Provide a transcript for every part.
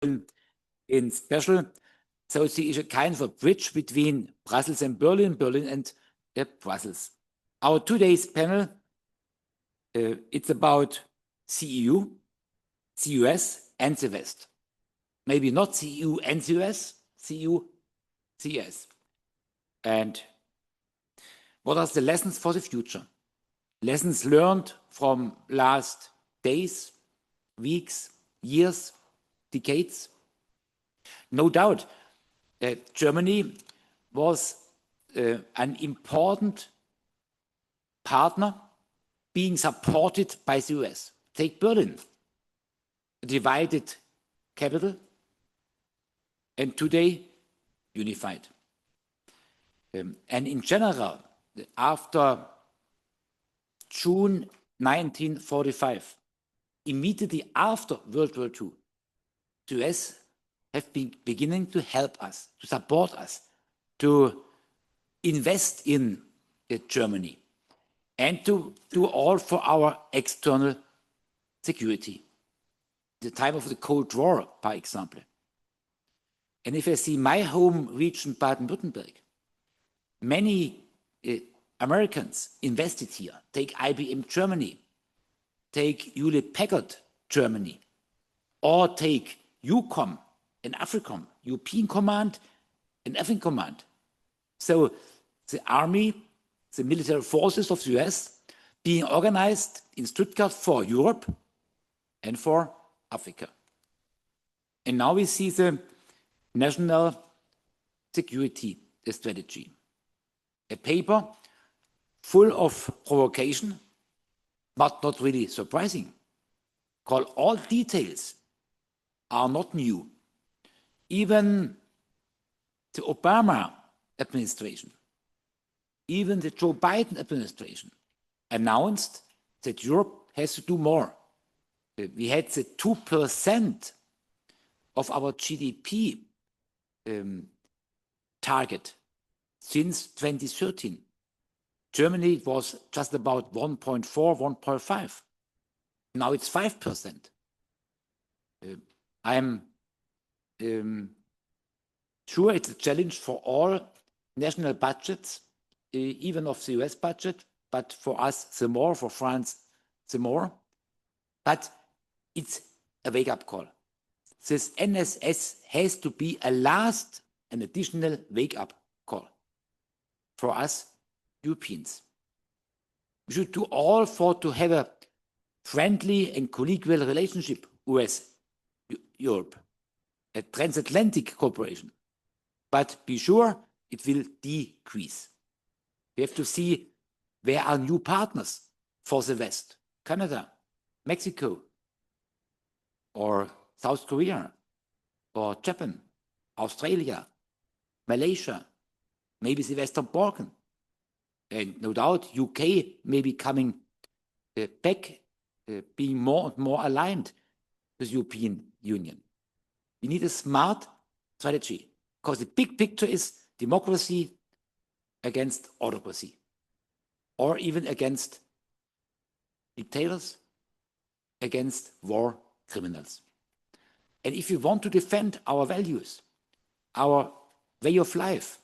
in special. So there is a kind of a bridge between Brussels and Berlin, Berlin and Brussels. Our today's panel, it's about CEU, CUS, and the West. Maybe not CEU and CUS, CEU, CUS. And what are the lessons for the future? Lessons learned from last days, weeks, years, decades? No doubt, Germany was an important partner being supported by the US. Take Berlin, a divided capital, and today unified. And in general, after June 1945, immediately after World War II, the US have been beginning to help us, to support us, to invest in Germany, and to do all for our external security. The time of the Cold War, for example. And if I see my home region, Baden-Württemberg, many Americans invested here. Take IBM Germany, take Hewlett-Packard Germany, or take EUCOM and AFRICOM, European Command and African Command. So the army, the military forces of the US being organized in Stuttgart for Europe and for Africa. And now we see the National Security Strategy, a paper full of provocation, but not really surprising. Called all details are not new. Even the Obama administration, even the Joe Biden administration announced that Europe has to do more. We had the 2% of our GDP target since 2013. Germany was just about 1.4, 1.5. Now it's 5%. I'm sure it's a challenge for all national budgets, even of the US budget, but for us, the more, for France, the more. But it's a wake-up call. This NSS has to be an additional wake-up call for us Europeans. We should do all to have a friendly and collegial relationship with Europe, a transatlantic cooperation. But be sure it will decrease. We have to see where are new partners for the West. Canada, Mexico, or South Korea, or Japan, Australia, Malaysia, maybe the Western Balkans. And no doubt UK may be coming back, being more and more aligned with the European Union. We need a smart strategy, because the big picture is democracy against autocracy, or even against dictators, against war criminals. And if we want to defend our values, our way of life,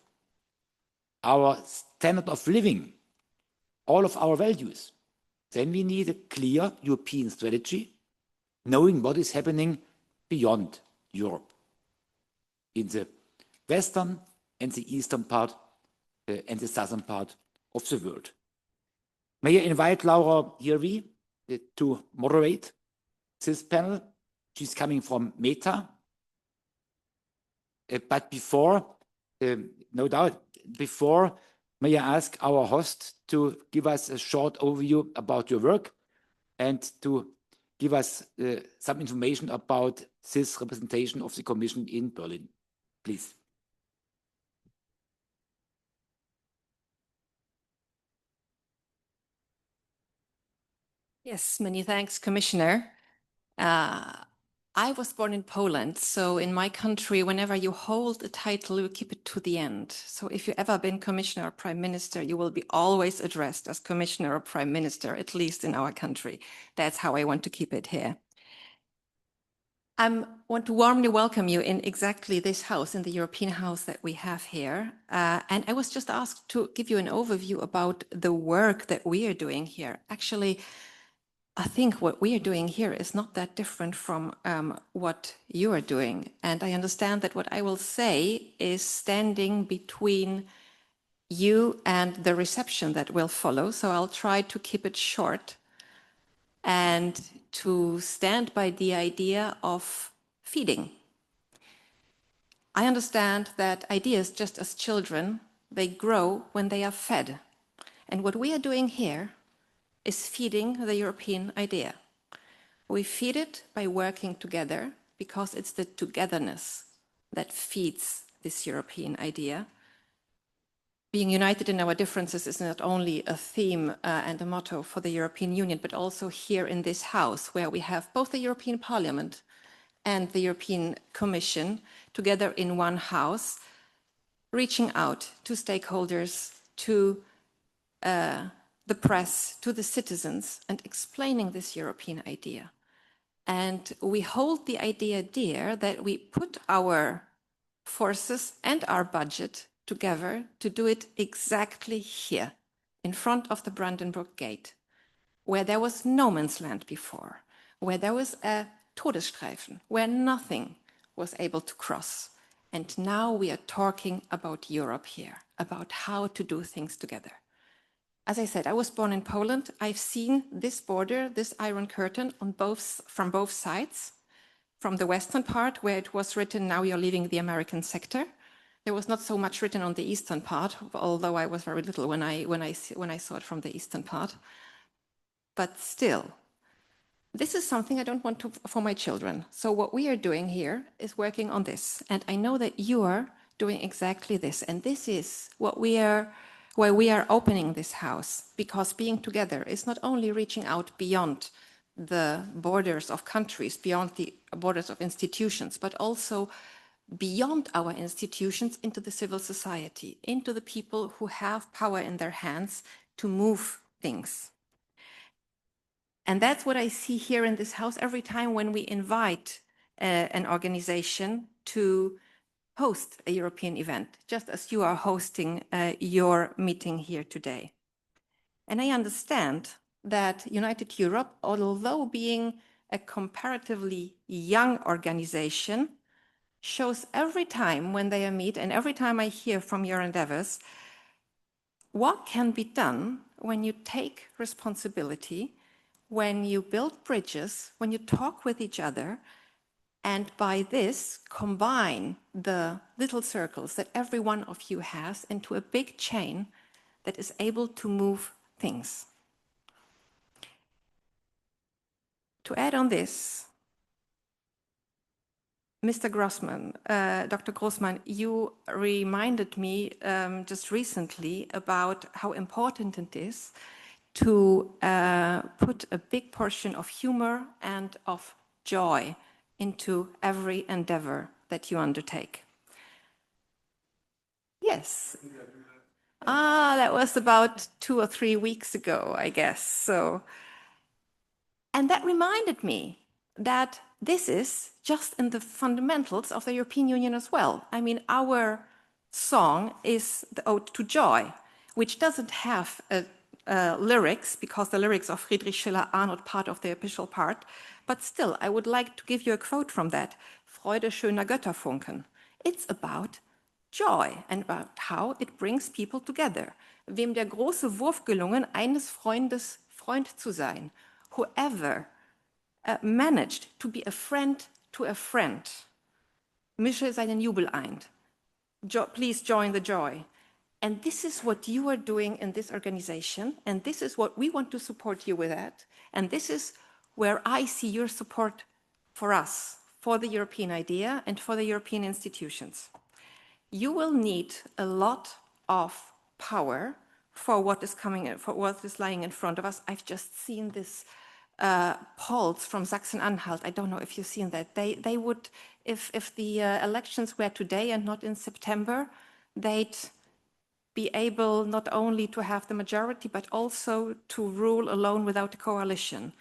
our standard of living, all of our values, then we need a clear European strategy, knowing what is happening beyond Europe, in the western and the eastern part and the southern part of the world. May I invite Laura Hirvi to moderate this panel? She's coming from Meta. But before, no doubt, before, may I ask our host to give us a short overview about your work and to give us some information about this representation of the Commission in Berlin, please. Yes, many thanks, Commissioner. I was born in Poland, so in my country, whenever you hold a title, you keep it to the end. So if you've ever been Commissioner or Prime Minister, you will be always addressed as Commissioner or Prime Minister, at least in our country. That's how I want to keep it here. I want to warmly welcome you in exactly this house, in the European house that we have here. And I was just asked to give you an overview about the work that we are doing here. Actually, I think what we are doing here is not that different from what you are doing. And I understand that what I will say is standing between you and the reception that will follow. So I'll try to keep it short and to stand by the idea of feeding. I understand that ideas, just as children, they grow when they are fed. And what we are doing here is feeding the European idea. We feed it by working together, because it's the togetherness that feeds this European idea. Being united in our differences is not only a theme and a motto for the European Union, but also here in this house, where we have both the European Parliament and the European Commission together in one house, reaching out to stakeholders, to the press, to the citizens, and explaining this European idea. And we hold the idea dear that we put our forces and our budget together to do it exactly here, in front of the Brandenburg Gate, where there was no man's land before, where there was a Todesstreifen, where nothing was able to cross. And now we are talking about Europe here, about how to do things together. As I said, I was born in Poland. I've seen this border, this Iron Curtain from both sides. From the western part, where it was written, now you're leaving the American sector. There was not so much written on the eastern part, although I was very little when I saw it from the eastern part. But still, this is something I don't want for my children. So what we are doing here is working on this. And I know that you are doing exactly this. And this is why we are opening this house, because being together is not only reaching out beyond the borders of countries, beyond the borders of institutions, but also beyond our institutions into the civil society, into the people who have power in their hands to move things. And that's what I see here in this house every time when we invite an organization to host a European event, just as you are hosting your meeting here today. And I understand that United Europe, although being a comparatively young organization, shows every time when they meet and every time I hear from your endeavors, what can be done when you take responsibility, when you build bridges, when you talk with each other, and by this combine the little circles that every one of you has into a big chain that is able to move things. To add on this, Mr. Grossman, Dr. Grossman, you reminded me just recently about how important it is to put a big portion of humor and of joy into every endeavor that you undertake. Yes. That was about 2 or 3 weeks ago, I guess. And that reminded me that this is just in the fundamentals of the European Union as well. I mean, our song is the Ode to Joy, which doesn't have lyrics, because the lyrics of Friedrich Schiller are not part of the official part. But still, I would like to give you a quote from that. Freude schöner Götterfunken. It's about joy and about how it brings people together. Wem der große Wurf gelungen, eines Freundes Freund zu sein. Whoever managed to be a friend to a friend, mische seinen Jubel ein. Please join the joy. And this is what you are doing in this organization, and this is what we want to support you with that. And this is where I see your support for us, for the European idea and for the European institutions. You will need a lot of power for what is coming, for what is lying in front of us. I've just seen this polls from Sachsen-Anhalt. I don't know if you've seen that. They would, if the elections were today and not in September, they'd be able not only to have the majority, but also to rule alone without a coalition.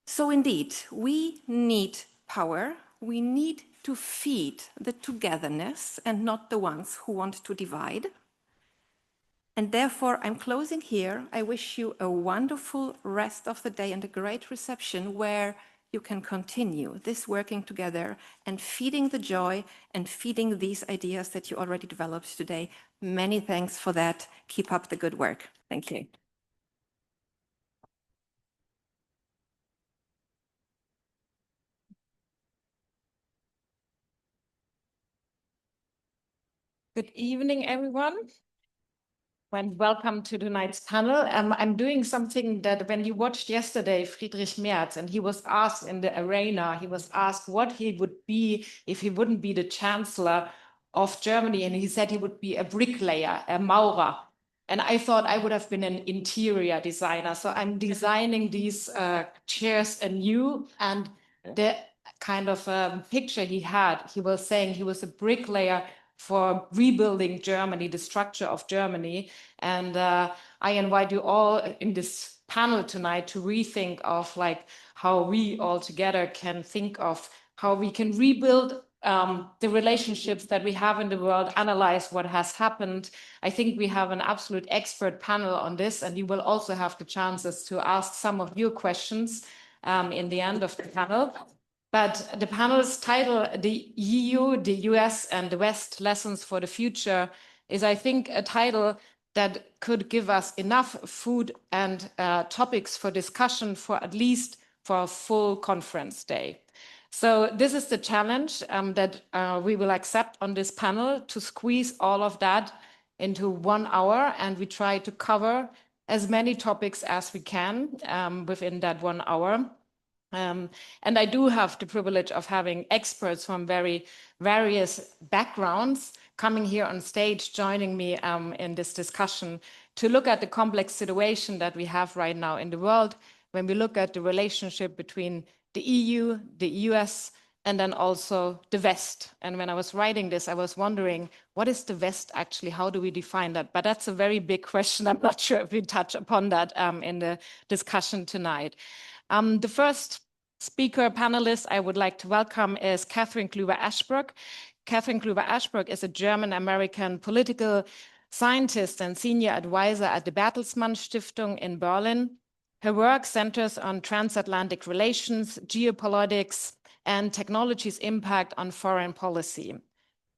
So indeed, we need power, we need to feed the togetherness and not the ones who want to divide. And therefore, I'm closing here. I wish you a wonderful rest of the day and a great reception where you can continue this working together and feeding the joy and feeding these ideas that you already developed today. Many thanks for that. Keep up the good work. Thank you. Good evening, everyone, and welcome to tonight's panel. I'm doing something that when you watched yesterday, Friedrich Merz, and he was asked in the arena, he was asked what he would be if he wouldn't be the Chancellor of Germany, and he said he would be a bricklayer, a Maurer. And I thought I would have been an interior designer. So I'm designing these chairs anew, and the kind of picture he had, he was saying he was a bricklayer for rebuilding Germany, the structure of Germany. And I invite you all in this panel tonight to rethink of like how we all together can think of how we can rebuild the relationships that we have in the world, analyze what has happened. I think we have an absolute expert panel on this, and you will also have the chances to ask some of your questions in the end of the panel. But the panel's title, The EU, the US and the West, Lessons for the Future, is, I think, a title that could give us enough food and topics for discussion for at least for a full conference day. So this is the challenge that we will accept on this panel, to squeeze all of that into 1 hour, and we try to cover as many topics as we can within that 1 hour. And I do have the privilege of having experts from very various backgrounds coming here on stage, joining me in this discussion to look at the complex situation that we have right now in the world, when we look at the relationship between the EU, the US, and then also the West. And when I was writing this, I was wondering, what is the West actually? How do we define that? But that's a very big question. I'm not sure if we touch upon that in the discussion tonight. The first speaker panelist I would like to welcome is Cathryn Clüver-Ashbrook. Cathryn Clüver-Ashbrook is a German-American political scientist and senior advisor at the Bertelsmann Stiftung in Berlin. Her work centers on transatlantic relations, geopolitics, and technology's impact on foreign policy.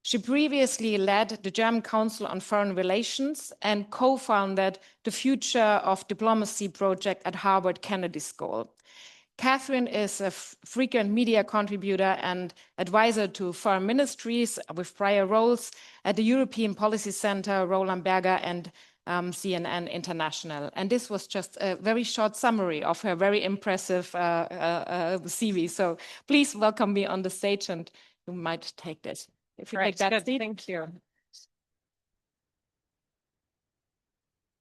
She previously led the German Council on Foreign Relations and co-founded the Future of Diplomacy project at Harvard Kennedy School. Cathryn is a frequent media contributor and advisor to foreign ministries with prior roles at the European Policy Center, Roland Berger, and CNN International. And this was just a very short summary of her very impressive CV. So please welcome me on the stage, and you might take this. If you take that seat. Thank you.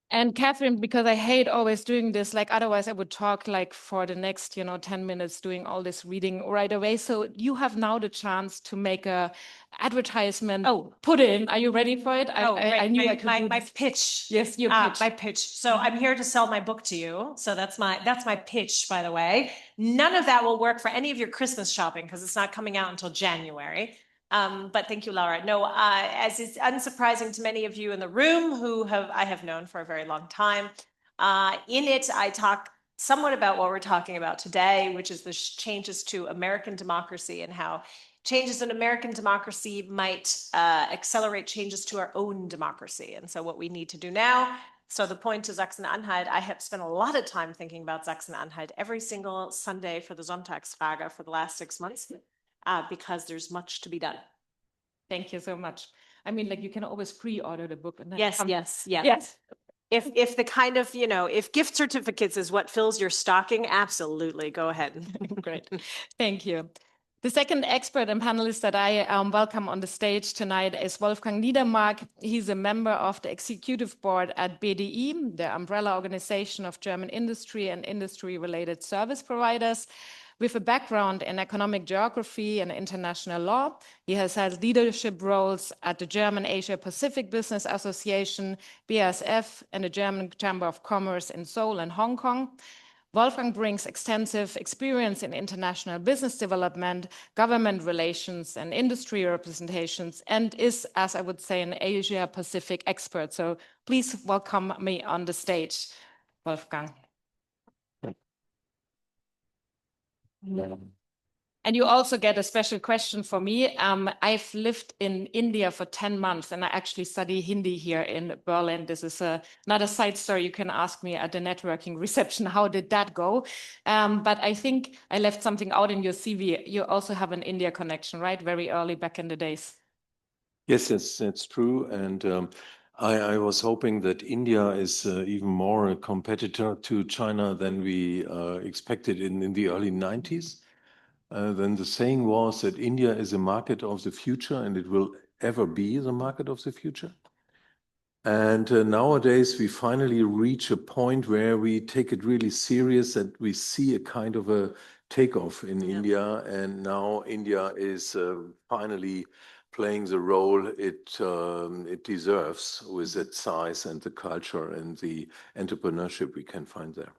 And Cathryn, because I hate always doing this, like otherwise I would talk like for the next, 10 minutes doing all this reading right away. So you have now the chance to make a advertisement. Oh, put in. Are you ready for it? I knew I could do my pitch. Yes, your pitch. My pitch. So I'm here to sell my book to you. So that's my pitch, by the way. None of that will work for any of your Christmas shopping because it's not coming out until January. But thank you, Laura. No, as is unsurprising to many of you in the room who I have known for a very long time. In it, I talk somewhat about what we're talking about today, which is the changes to American democracy and how changes in American democracy might accelerate changes to our own democracy. And so what we need to do now. So the point to Sachsen-Anhalt, I have spent a lot of time thinking about Sachsen-Anhalt every single Sunday for the Sonntagsfrage for the last 6 months. Because there's much to be done. Thank you so much. I mean, like you can always pre-order the book. And then Yes. If the kind of, if gift certificates is what fills your stocking, absolutely, go ahead. Great, thank you. The second expert and panelist that I welcome on the stage tonight is Wolfgang Niedermark. He's a member of the executive board at BDI, the umbrella organization of German industry and industry-related service providers. With a background in economic geography and international law, he has held leadership roles at the German Asia Pacific Business Association, BASF, and the German Chamber of Commerce in Seoul and Hong Kong. Wolfgang brings extensive experience in international business development, government relations, and industry representations, and is, as I would say, an Asia-Pacific expert. So please welcome me on the stage, Wolfgang. And you also get a special question for me. I've lived in India for 10 months and I actually study Hindi here in Berlin. This is another side story you can ask me at the networking reception. How did that go? But I think I left something out in your CV. You also have an India connection, right? Very early back in the days. Yes, that's true. And I was hoping that India is even more a competitor to China than we expected in the early 90s. Then the saying was that India is a market of the future and it will ever be the market of the future. And nowadays we finally reach a point where we take it really serious, that we see a kind of a takeoff in India. And now India is finally playing the role it deserves with its size and the culture and the entrepreneurship we can find there.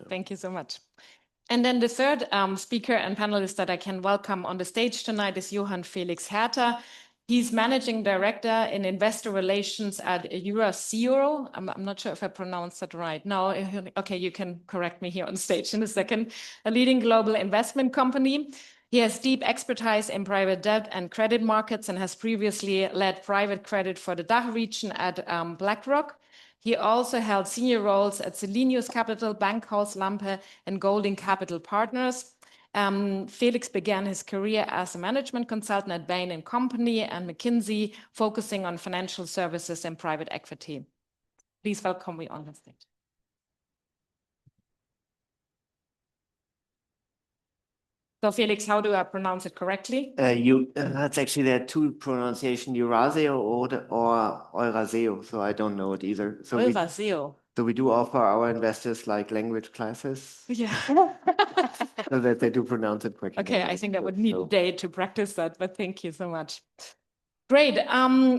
Thank you so much. And then the third speaker and panelist that I can welcome on the stage tonight is Johann-Felix Herter. He's managing director in investor relations at Eurazeo. I'm not sure if I pronounced that right. No, okay, you can correct me here on stage in a second. A leading global investment company. He has deep expertise in private debt and credit markets and has previously led private credit for the DACH region at BlackRock. He also held senior roles at Selenius Capital, Bankhaus Lampe, and Golding Capital Partners. Felix began his career as a management consultant at Bain & Company and McKinsey, focusing on financial services and private equity. Please welcome me on the stage. So Felix, how do I pronounce it correctly? That's actually there are two pronunciations, Eurazeo or Eurazeo, so I don't know it either. So Eurazeo. So we do offer our investors like language classes. Yeah. So that they do pronounce it correctly. Okay, I think I would need a day to practice that, but thank you so much. Great.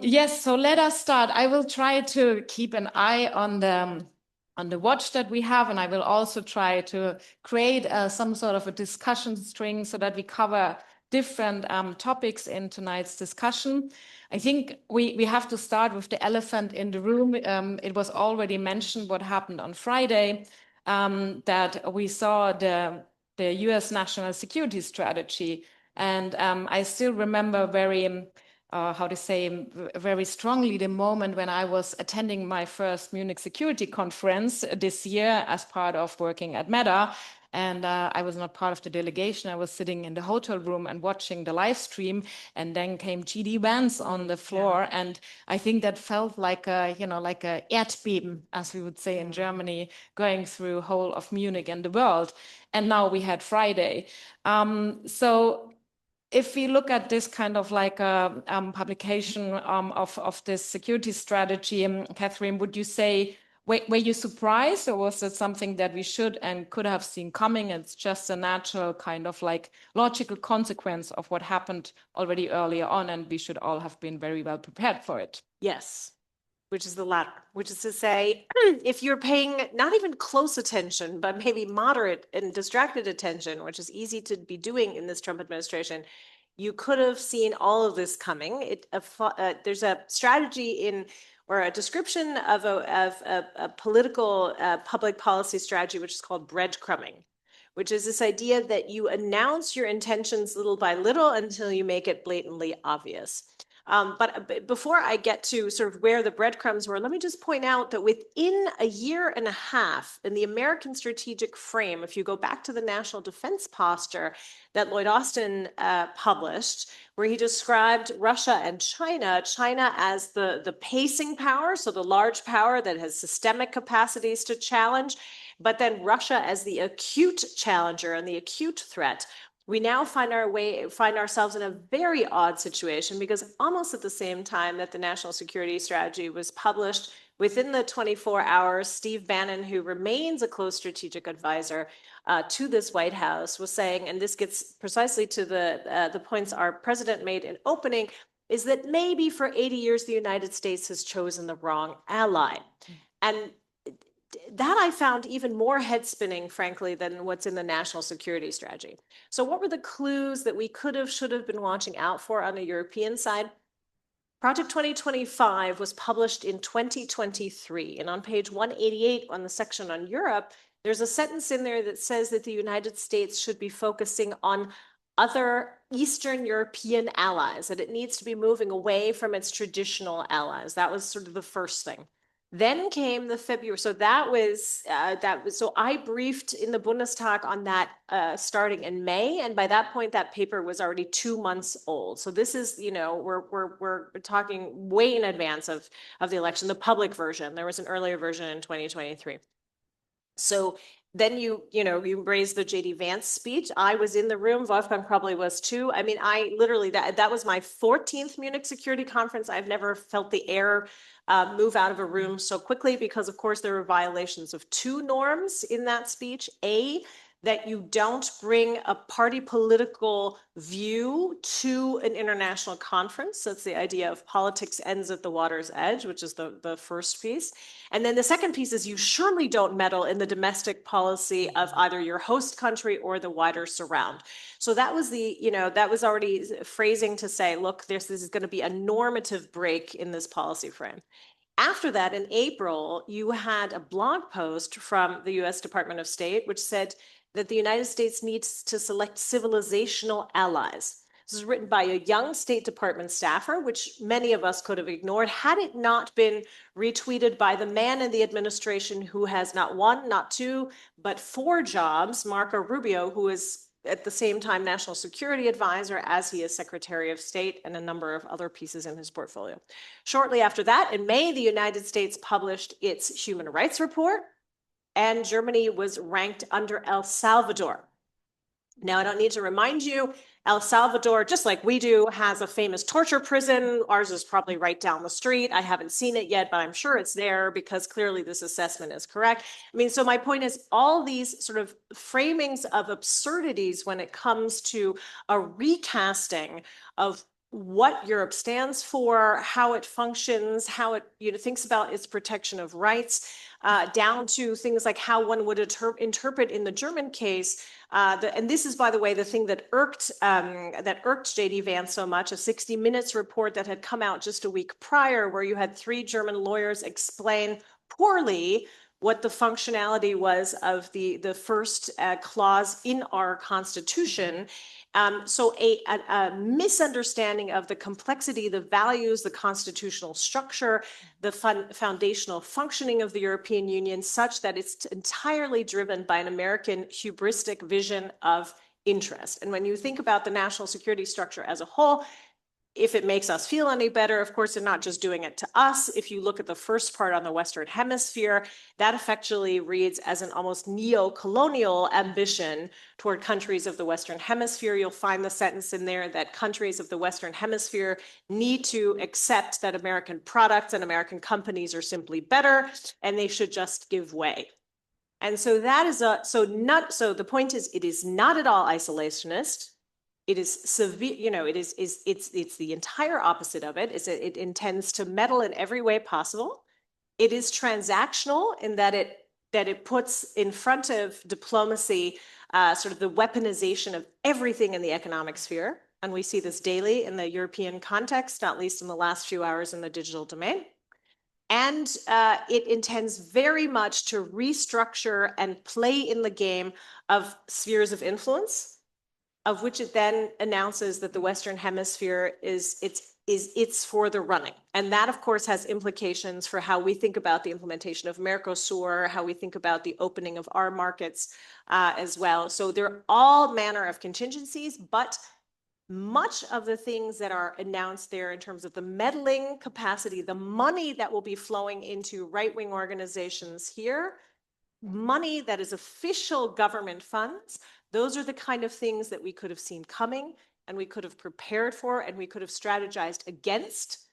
Yes, so let us start. I will try to keep an eye on the watch that we have, and I will also try to create some sort of a discussion string so that we cover different topics in tonight's discussion. I think we have to start with the elephant in the room. It was already mentioned what happened on Friday, that we saw the US national security strategy. And I still remember very strongly the moment when I was attending my first Munich Security Conference this year as part of working at Meta. And I was not part of the delegation. I was sitting in the hotel room and watching the live stream. And then came GD Vance on the floor. Yeah. And I think that felt like a Erdbeben, as we would say in Germany, going through whole of Munich and the world. And now we had Friday. So if we look at this kind of like a publication of this security strategy, Cathryn, would you say, were you surprised, or was it something that we should and could have seen coming? It's just a natural kind of like logical consequence of what happened already earlier on, and we should all have been very well prepared for it. Yes, which is the latter, which is to say, if you're paying not even close attention, but maybe moderate and distracted attention, which is easy to be doing in this Trump administration, you could have seen all of this coming. There's a strategy or a description of a political public policy strategy, which is called breadcrumbing, which is this idea that you announce your intentions little by little until you make it blatantly obvious. But before I get to sort of where the breadcrumbs were, let me just point out that within a year and a half in the American strategic frame, if you go back to the national defense posture that Lloyd Austin published, where he described Russia and China as the pacing power, so the large power that has systemic capacities to challenge, but then Russia as the acute challenger and the acute threat. We now find ourselves in a very odd situation, because almost at the same time that the national security strategy was published, within the 24 hours, Steve Bannon, who remains a close strategic advisor to this White House, was saying, and this gets precisely to the points our president made in opening, is that maybe for 80 years the United States has chosen the wrong ally. And that I found even more head spinning, frankly, than what's in the national security strategy. So what were the clues that we could have, should have been watching out for on the European side? Project 2025 was published in 2023. And on page 188 on the section on Europe, there's a sentence in there that says that the United States should be focusing on other Eastern European allies, that it needs to be moving away from its traditional allies. That was sort of the first thing. Then came the February, so so I briefed in the Bundestag on that starting in May, and by that point that paper was already 2 months old. So this is, you know, we're talking way in advance of the election, the public version. There was an earlier version in 2023. So then you raised the JD Vance speech. I was in the room. Wolfgang probably was too. I mean, I literally, that was my 14th Munich Security Conference. I've never felt the air move out of a room so quickly because, of course, there were violations of 2 norms in that speech. A, that you don't bring a party political view to an international conference. That's the idea of politics ends at the water's edge, which is the first piece. And then the second piece is you surely don't meddle in the domestic policy of either your host country or the wider surround. So that was that was already phrasing to say, look, this is going to be a normative break in this policy frame. After that, in April, you had a blog post from the US Department of State, which said that the United States needs to select civilizational allies. This was written by a young State Department staffer, which many of us could have ignored had it not been retweeted by the man in the administration who has not 1, not 2, but 4 jobs, Marco Rubio, who is at the same time National Security Advisor as he is Secretary of State, and a number of other pieces in his portfolio. Shortly after that, in May, the United States published its Human Rights Report, and Germany was ranked under El Salvador. Now, I don't need to remind you, El Salvador, just like we do, has a famous torture prison. Ours is probably right down the street. I haven't seen it yet, but I'm sure it's there because clearly this assessment is correct. I mean, so my point is all these sort of framings of absurdities when it comes to a recasting of what Europe stands for, how it functions, how it thinks about its protection of rights, down to things like how one would interpret in the German case. And this is, by the way, the thing that irked JD Vance so much, a 60 Minutes report that had come out just a week prior, where you had 3 German lawyers explain poorly what the functionality was of the first clause in our Constitution. So a misunderstanding of the complexity, the values, the constitutional structure, the foundational functioning of the European Union, such that it's entirely driven by an American hubristic vision of interest. And when you think about the national security structure as a whole, if it makes us feel any better, of course, they're not just doing it to us. If you look at the first part on the Western Hemisphere, that effectively reads as an almost neo-colonial ambition toward countries of the Western Hemisphere. You'll find the sentence in there that countries of the Western Hemisphere need to accept that American products and American companies are simply better, and they should just give way. And so that is so the point is, it is not at all isolationist. It is severe, it's the entire opposite of it. It intends to meddle in every way possible. It is transactional in that it puts in front of diplomacy sort of the weaponization of everything in the economic sphere. And we see this daily in the European context, not least in the last few hours in the digital domain. And it intends very much to restructure and play in the game of spheres of influence, of which it then announces that the Western Hemisphere it's for the running. And that, of course, has implications for how we think about the implementation of Mercosur, how we think about the opening of our markets as well. So there are all manner of contingencies, but much of the things that are announced there in terms of the meddling capacity, the money that will be flowing into right-wing organizations here, money that is official government funds, those are the kind of things that we could have seen coming, and we could have prepared for, and we could have strategized against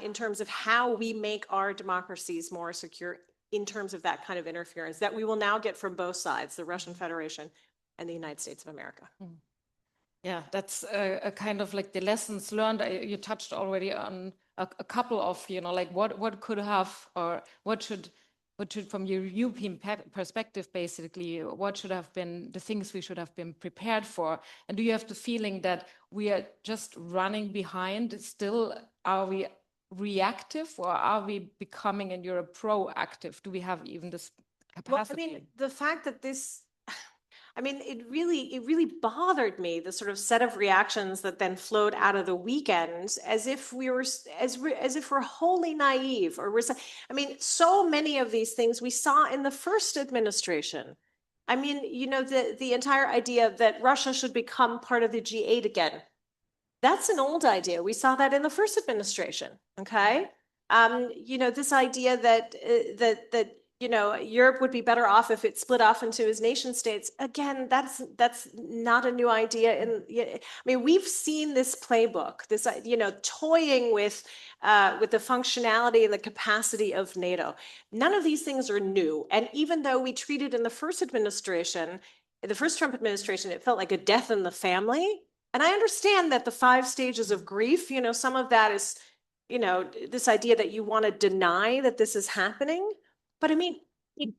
in terms of how we make our democracies more secure in terms of that kind of interference that we will now get from both sides, the Russian Federation and the United States of America. Yeah, that's a kind of like the lessons learned. You touched already on a couple of, like what could have, or what should But from your European perspective, basically, what should have been the things we should have been prepared for? And do you have the feeling that we are just running behind? Still, are we reactive, or are we becoming in Europe proactive? Do we have even this capacity? Well, I mean, the fact that this, I mean, it really bothered me, the sort of set of reactions that then flowed out of the weekend, as if we're wholly naive, or I mean, so many of these things we saw in the first administration. I mean, you know, the entire idea that Russia should become part of the G8 again. That's an old idea. We saw that in the first administration. Okay. You know, this idea that you know, Europe would be better off if it split off into its nation states. Again, that's not a new idea. I mean, we've seen this playbook, this, you know, toying with the functionality and the capacity of NATO. None of these things are new. And even though we treated in the first administration, the first Trump administration, it felt like a death in the family. And I understand that the 5 stages of grief, you know, some of that is, you know, this idea that you want to deny that this is happening. But I mean,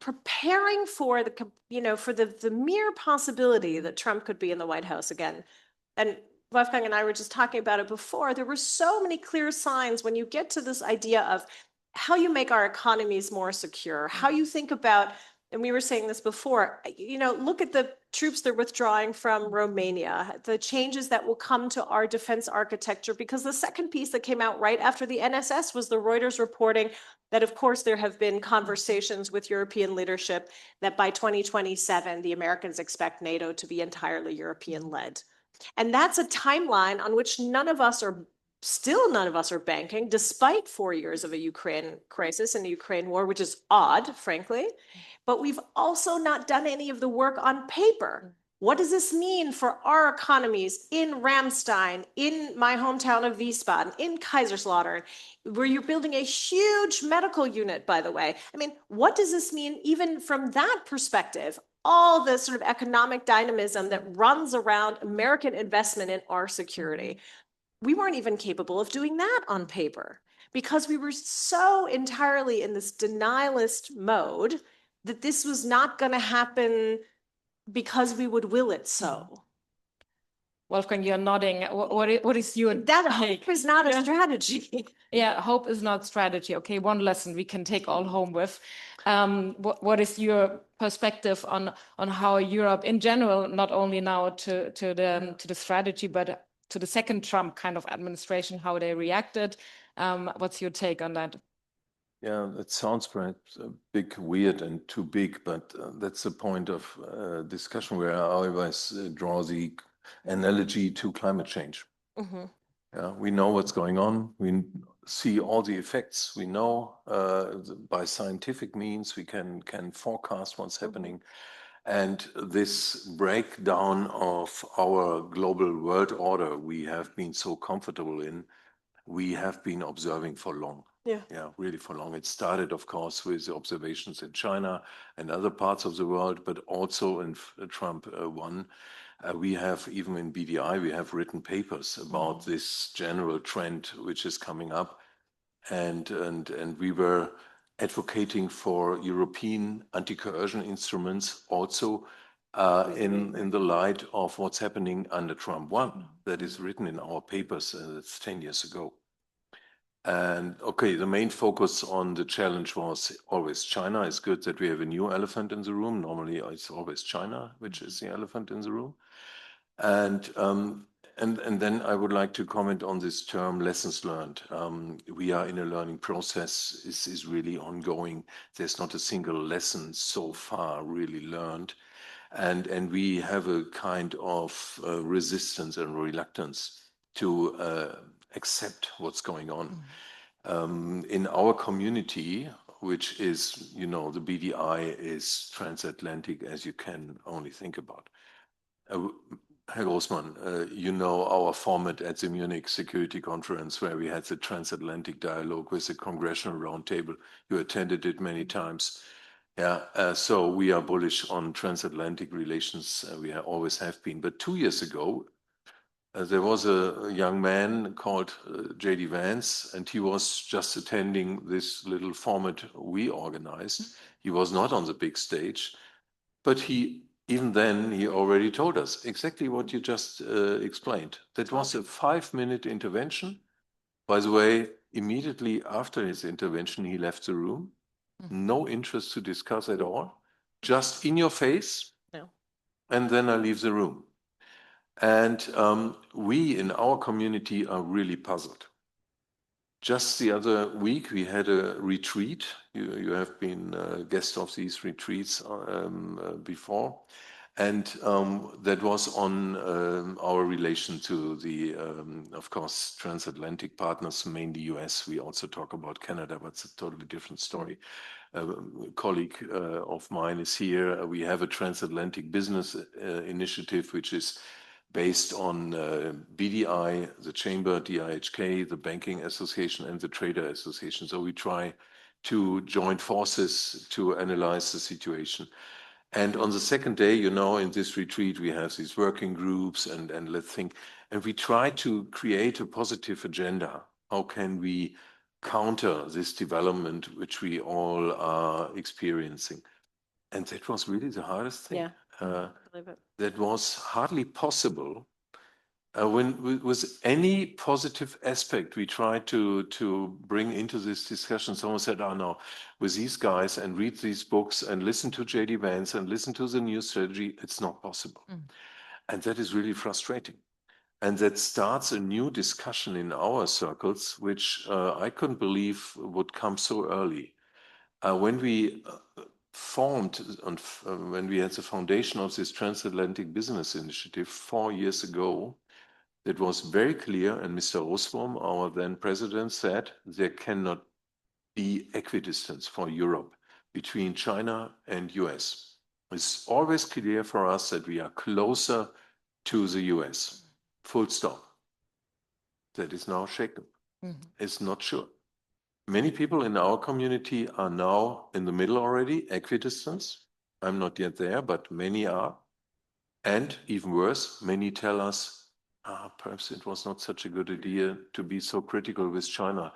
preparing for the, you know, for the mere possibility that Trump could be in the White House again. And Wolfgang and I were just talking about it before. There were so many clear signs when you get to this idea of how you make our economies more secure, how you think about, and we were saying this before, you know, look at the troops they're withdrawing from Romania, the changes that will come to our defense architecture, because the second piece that came out right after the NSS was the Reuters reporting that, of course, there have been conversations with European leadership that by 2027, the Americans expect NATO to be entirely European-led. And that's a timeline on which none of us are banking, despite 4 years of a Ukraine crisis and a Ukraine war, which is odd, frankly. But we've also not done any of the work on paper. What does this mean for our economies in Ramstein, in my hometown of Wiesbaden, in Kaiserslautern, where you're building a huge medical unit, by the way? I mean, what does this mean even from that perspective? All the sort of economic dynamism that runs around American investment in our security. We weren't even capable of doing that on paper because we were so entirely in this denialist mode that this was not going to happen because we would will it so. Wolfgang, you're nodding. What is your that hope is not a strategy. Yeah, hope is not strategy. Okay, one lesson we can take all home with. What is your perspective on how Europe in general, not only now to the strategy, but to the second Trump kind of administration, how they reacted? What's your take on that? Yeah, it sounds perhaps a bit weird and too big, but that's the point of discussion where I always draw the analogy to climate change. Mm-hmm. Yeah, we know what's going on. We see all the effects. We know by scientific means we can forecast what's happening. And this breakdown of our global world order we have been so comfortable in, we have been observing for long. Yeah, really for long. It started, of course, with the observations in China and other parts of the world, but also in Trump 1. We have, even in BDI, we have written papers about this general trend which is coming up. And we were advocating for European anti-coercion instruments also in the light of what's happening under Trump 1. That is written in our papers, it's 10 years ago. And okay, the main focus on the challenge was always China. It's good that we have a new elephant in the room. Normally it's always China, which is the elephant in the room. And then I would like to comment on this term lessons learned. We are in a learning process. This is really ongoing. There's not a single lesson so far really learned. And we have a kind of resistance and reluctance to accept what's going on. In our community, which is, you know, the BDI is transatlantic as you can only think about. Herr Grossmann, you know our format at the Munich Security Conference where we had the transatlantic dialogue with the Congressional Roundtable. You attended it many times. Yeah, so we are bullish on transatlantic relations. We always have been. But 2 years ago, there was a young man called J.D. Vance, and he was just attending this little format we organized. He was not on the big stage, but even then he already told us exactly what you just explained. That was a 5-minute intervention. By the way, immediately after his intervention, he left the room. No interest to discuss at all, just in your face. No. And then I leave the room. And we in our community are really puzzled. Just the other week, we had a retreat. You have been guest of these retreats before. And that was on our relation to the, of course, transatlantic partners, mainly US. We also talk about Canada, but it's a totally different story. A colleague of mine is here. We have a transatlantic business initiative, which is based on BDI, the Chamber, DIHK, the Banking Association, and the Trader Association. So we try to join forces to analyze the situation. And on the second day, you know, in this retreat, we have these working groups and let's think, and we try to create a positive agenda. How can we counter this development which we all are experiencing? And that was really the hardest thing. Yeah, I believe it. That was hardly possible. When with any positive aspect we tried to bring into this discussion, someone said, "Oh no, with these guys and read these books and listen to J.D. Vance and listen to the new strategy, it's not possible." And that is really frustrating. And that starts a new discussion in our circles, which I couldn't believe would come so early. When we formed and when we had the foundation of this transatlantic business initiative 4 years ago, it was very clear, and Mr. Rosbaum, our then president, said there cannot be equidistance for Europe between China and US. It's always clear for us that we are closer to the US. Full stop. That is now shaken. It's not sure. Many people in our community are now in the middle already, equidistance. I'm not yet there, but many are. And even worse, many tell us, perhaps it was not such a good idea to be so critical with China.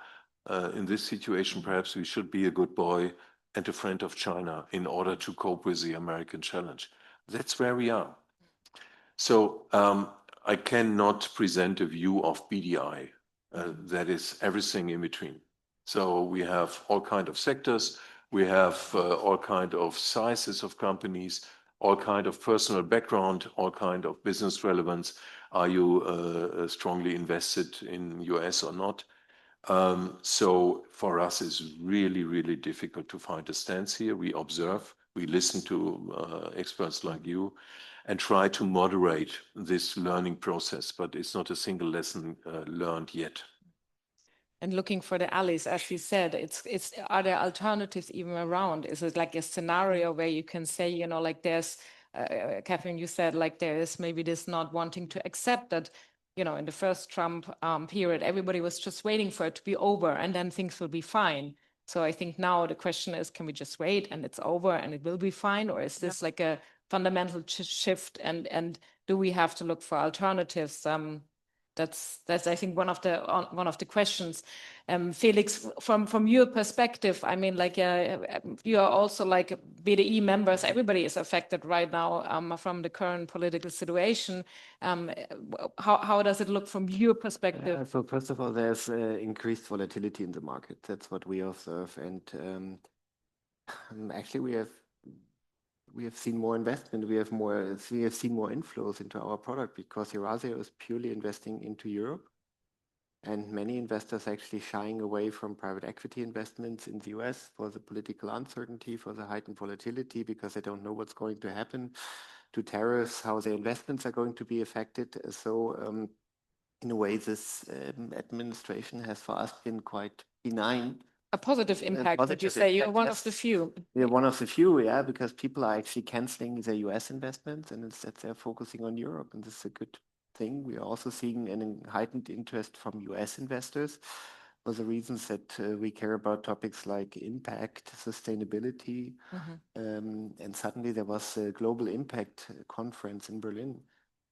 In this situation, perhaps we should be a good boy and a friend of China in order to cope with the American challenge. That's where we are. So I cannot present a view of BDI. That is everything in between. So we have all kinds of sectors, we have all kinds of sizes of companies, all kinds of personal background, all kinds of business relevance. Are you strongly invested in US or not? So for us, it's really, really difficult to find a stance here. We observe, we listen to experts like you, and try to moderate this learning process, but it's not a single lesson learned yet. And looking for the allies, as you said, are there alternatives even around? Is it like a scenario where you can say, you know, like there's, Cathryn, you said like there is maybe this not wanting to accept that, you know, in the first Trump period, everybody was just waiting for it to be over and then things will be fine. So I think now the question is, can we just wait and it's over and it will be fine? Or is this like a fundamental shift and do we have to look for alternatives? That's I think one of the questions. Felix, from your perspective, I mean, like you are also like BDI members. Everybody is affected right now from the current political situation. How does it look from your perspective? So first of all, there's increased volatility in the market. That's what we observe, and actually we have seen more investment. We have seen more inflows into our product because Eurazeo is purely investing into Europe, and many investors actually shying away from private equity investments in the US for the political uncertainty, for the heightened volatility, because they don't know what's going to happen to tariffs, how their investments are going to be affected. So in a way, this administration has for us been quite benign. A positive impact, would you say? You're one of the few. We're one of the few, yeah, because people are actually canceling their US investments and instead they're focusing on Europe. And this is a good thing. We are also seeing a heightened interest from US investors for the reasons that we care about topics like impact, sustainability. And suddenly there was a global impact conference in Berlin.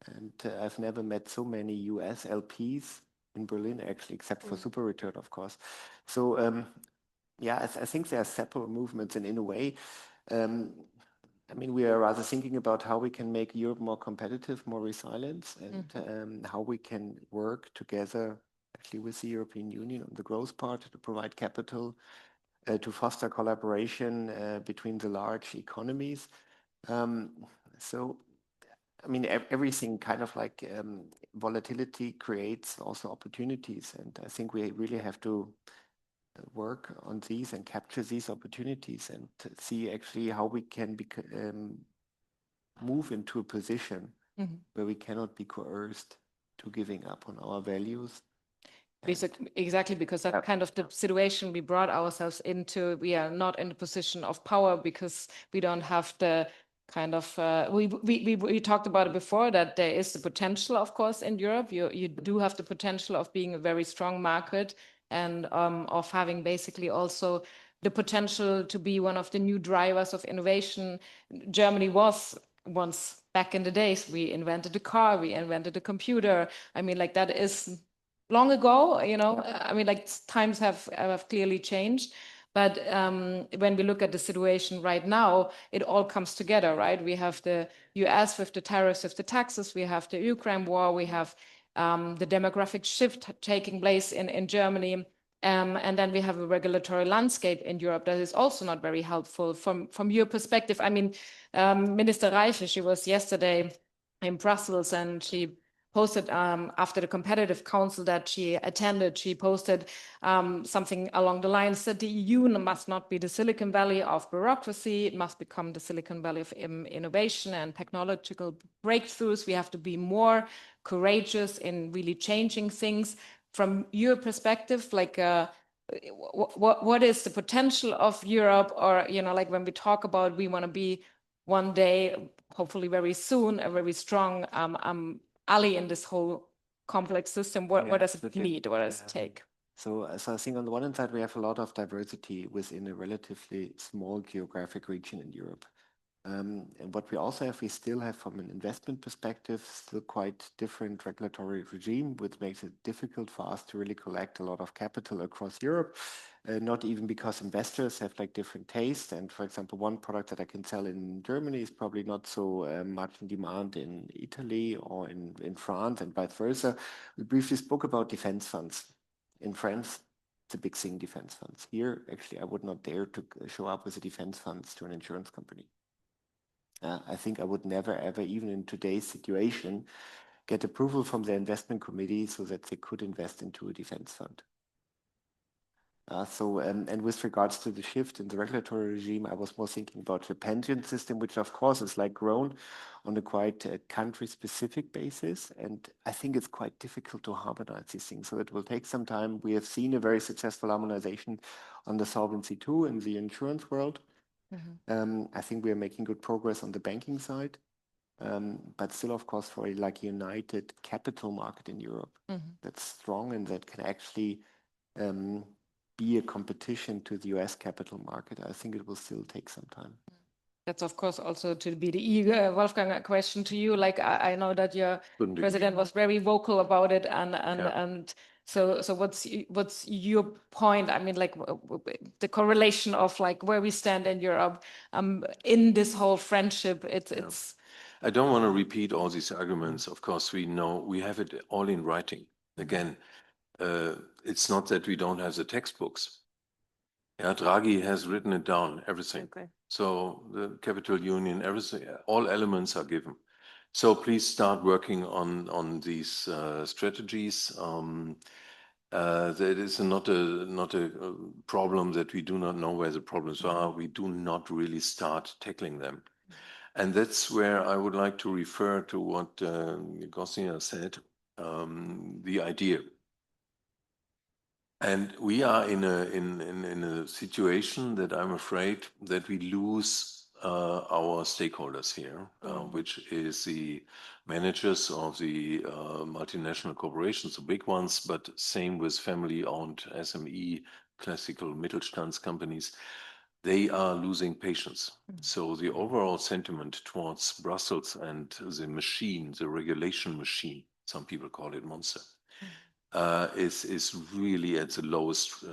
And I've never met so many US LPs in Berlin, actually, except for Super Return, of course. So yeah, I think there are separate movements, and in a way, I mean, we are rather thinking about how we can make Europe more competitive, more resilient, and how we can work together, actually, with the European Union on the growth part to provide capital, to foster collaboration between the large economies. So, I mean, everything kind of like volatility creates also opportunities, and I think we really have to work on these and capture these opportunities and see actually how we can move into a position where we cannot be coerced to giving up on our values. Exactly, because that's kind of the situation we brought ourselves into. We are not in a position of power because we don't have the kind of we talked about it before, that there is the potential, of course, in Europe. You do have the potential of being a very strong market and of having basically also the potential to be one of the new drivers of innovation. Germany was once, back in the days, we invented the car, we invented the computer. I mean, like, that is long ago, you know. I mean, like, times have clearly changed. But when we look at the situation right now, it all comes together, right? We have the US with the tariffs, with the taxes, we have the Ukraine war, we have the demographic shift taking place in Germany. And then we have a regulatory landscape in Europe that is also not very helpful from your perspective. I mean, Minister Reiche, she was yesterday in Brussels, and she posted after the competitive council that she attended, she posted something along the lines that the EU must not be the Silicon Valley of bureaucracy. It must become the Silicon Valley of innovation and technological breakthroughs. We have to be more courageous in really changing things. From your perspective, like, what is the potential of Europe? Or, you know, like, when we talk about we want to be one day, hopefully very soon, a very strong ally in this whole complex system, what does it need? What does it take? So I think on the one hand side, we have a lot of diversity within a relatively small geographic region in Europe. And what we also have, we still have, from an investment perspective, still quite different regulatory regime, which makes it difficult for us to really collect a lot of capital across Europe. Not even because investors have like different tastes. And for example, one product that I can sell in Germany is probably not so much in demand in Italy or in France, and vice versa. We briefly spoke about defense funds. In France, it's a big thing, defense funds. Here, actually, I would not dare to show up with a defense funds to an insurance company. I think I would never, ever, even in today's situation, get approval from the investment committee so that they could invest into a defense fund. And with regards to the shift in the regulatory regime, I was more thinking about the pension system, which of course is like grown on a quite country-specific basis. And I think it's quite difficult to harmonize these things. So it will take some time. We have seen a very successful harmonization on the Solvency II in the insurance world. I think we are making good progress on the banking side, but still, of course, for a like united capital market in Europe that's strong and that can actually be a competition to the US capital market, I think it will still take some time. That's, of course, also to be the eager Wolfgang, a question to you. Like, I know that your president was very vocal about it, and so what's your point? I mean, like, the correlation of like where we stand in Europe in this whole friendship. It's. I don't want to repeat all these arguments. Of course, we know we have it all in writing. Again, it's not that we don't have the textbooks. Yeah, Draghi has written it down, everything. Okay. So the capital union, everything, all elements are given. So please start working on these strategies. That is not a problem that we do not know where the problems are. We do not really start tackling them. And that's where I would like to refer to what Gosia said, the idea. And we are in a situation that I'm afraid that we lose our stakeholders here, which is the managers of the multinational corporations, the big ones, but same with family-owned SME, classical Mittelstands companies. they are losing patience. So the overall sentiment towards Brussels and the machine, the regulation machine, some people call it monster, is really at the lowest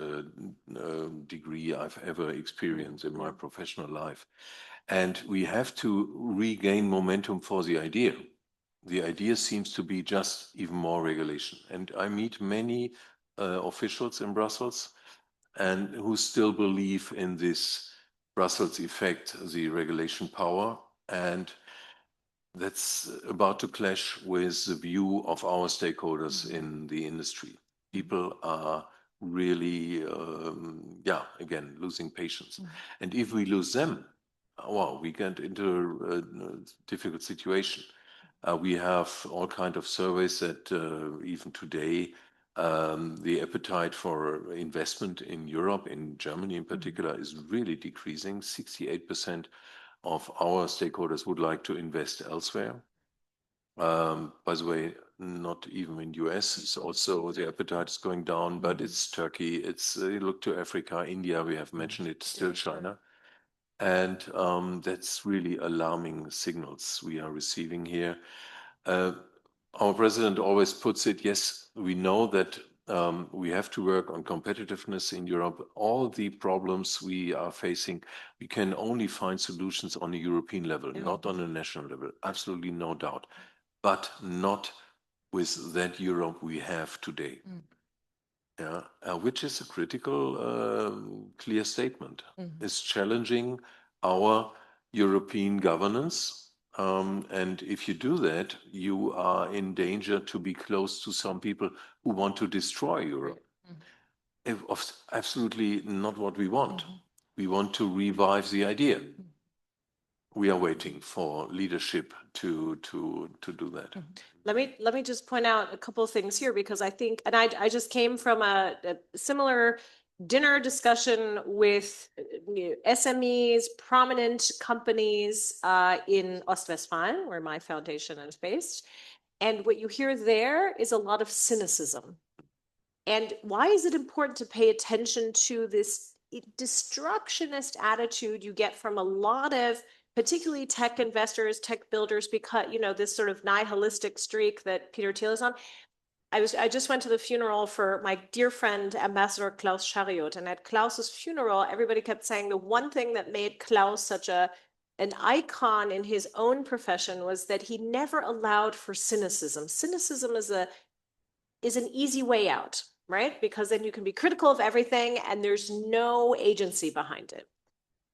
degree I've ever experienced in my professional life. And we have to regain momentum for the idea. The idea seems to be just even more regulation. And I meet many officials in Brussels and who still believe in this Brussels effect, the regulation power, and that's about to clash with the view of our stakeholders in the industry. People are really, again, losing patience. And if we lose them, well, we get into a difficult situation. We have all kinds of surveys that even today, the appetite for investment in Europe, in Germany in particular, is really decreasing. 68% of our stakeholders would like to invest elsewhere. By the way, not even in US, it's also the appetite is going down, but it's Turkey, it's you look to Africa, India, we have mentioned it, still China. And that's really alarming signals we are receiving here. Our president always puts it, yes, we know that we have to work on competitiveness in Europe. All the problems we are facing, we can only find solutions on a European level, not on a national level, absolutely no doubt, but not with that Europe we have today. Which is a critical, clear statement. It's challenging our European governance. And if you do that, you are in danger to be close to some people who want to destroy Europe. Absolutely not what we want. We want to revive the idea. We are waiting for leadership to do that. Let me just point out a couple of things here, because I think, and I just came from a similar dinner discussion with SMEs, prominent companies in Ostwestfalen, where my foundation is based. And what you hear there is a lot of cynicism. And why is it important to pay attention to this destructionist attitude you get from a lot of particularly tech investors, tech builders, because, you know, this sort of nihilistic streak that Peter Thiel is on. I just went to the funeral for my dear friend, Ambassador Klaus Chariot. And at Klaus's funeral, everybody kept saying the one thing that made Klaus such an icon in his own profession was that he never allowed for cynicism. Cynicism is an easy way out, right? Because then you can be critical of everything and there's no agency behind it.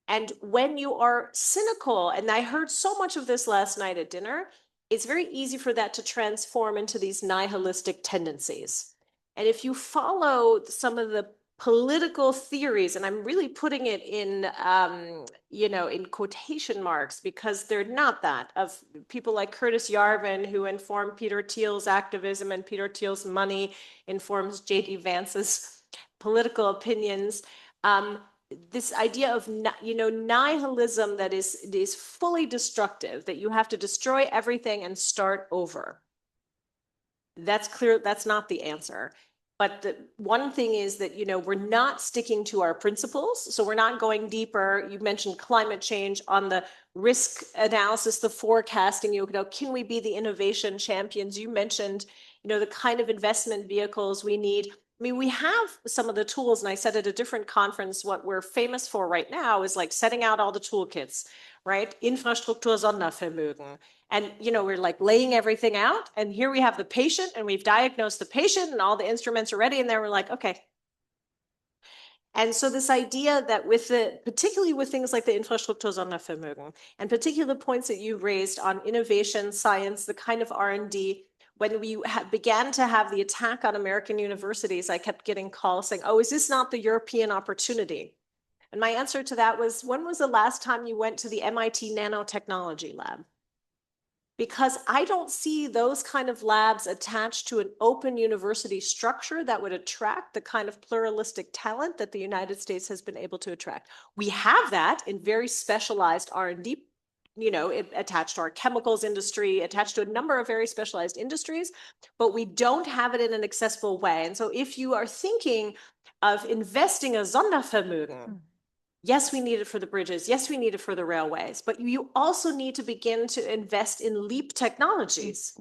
And when you are cynical, and I heard so much of this last night at dinner, it's very easy for that to transform into these nihilistic tendencies. And if you follow some of the political theories, and I'm really putting it in, in quotation marks, because they're not that, of people like Curtis Yarvin, who informed Peter Thiel's activism, and Peter Thiel's money informs J.D. Vance's political opinions. This idea of, nihilism that is fully destructive, that you have to destroy everything and start over. That's clear. That's not the answer. But the one thing is that, we're not sticking to our principles. So we're not going deeper. You mentioned climate change on the risk analysis, the forecasting, can we be the innovation champions? You mentioned, the kind of investment vehicles we need. I mean, we have some of the tools, and I said at a different conference, what we're famous for right now is like setting out all the toolkits, right? Infrastruktur Sondervermögen. And, we're like laying everything out, and here we have the patient, and we've diagnosed the patient, and all the instruments are ready, and then we're like, okay. And so this idea that particularly with things like the Infrastruktur Sondervermögen, and particular points that you raised on innovation, science, the kind of R&D, when we began to have the attack on American universities, I kept getting calls saying, oh, is this not the European opportunity? And my answer to that was, when was the last time you went to the MIT Nanotechnology Lab? Because I don't see those kind of labs attached to an open university structure that would attract the kind of pluralistic talent that the United States has been able to attract. We have that in very specialized R&D, attached to our chemicals industry, attached to a number of very specialized industries, but we don't have it in an accessible way. And so if you are thinking of investing a Sondervermögen, Yes, we need it for the bridges. Yes, we need it for the railways, but you also need to begin to invest in leap technologies,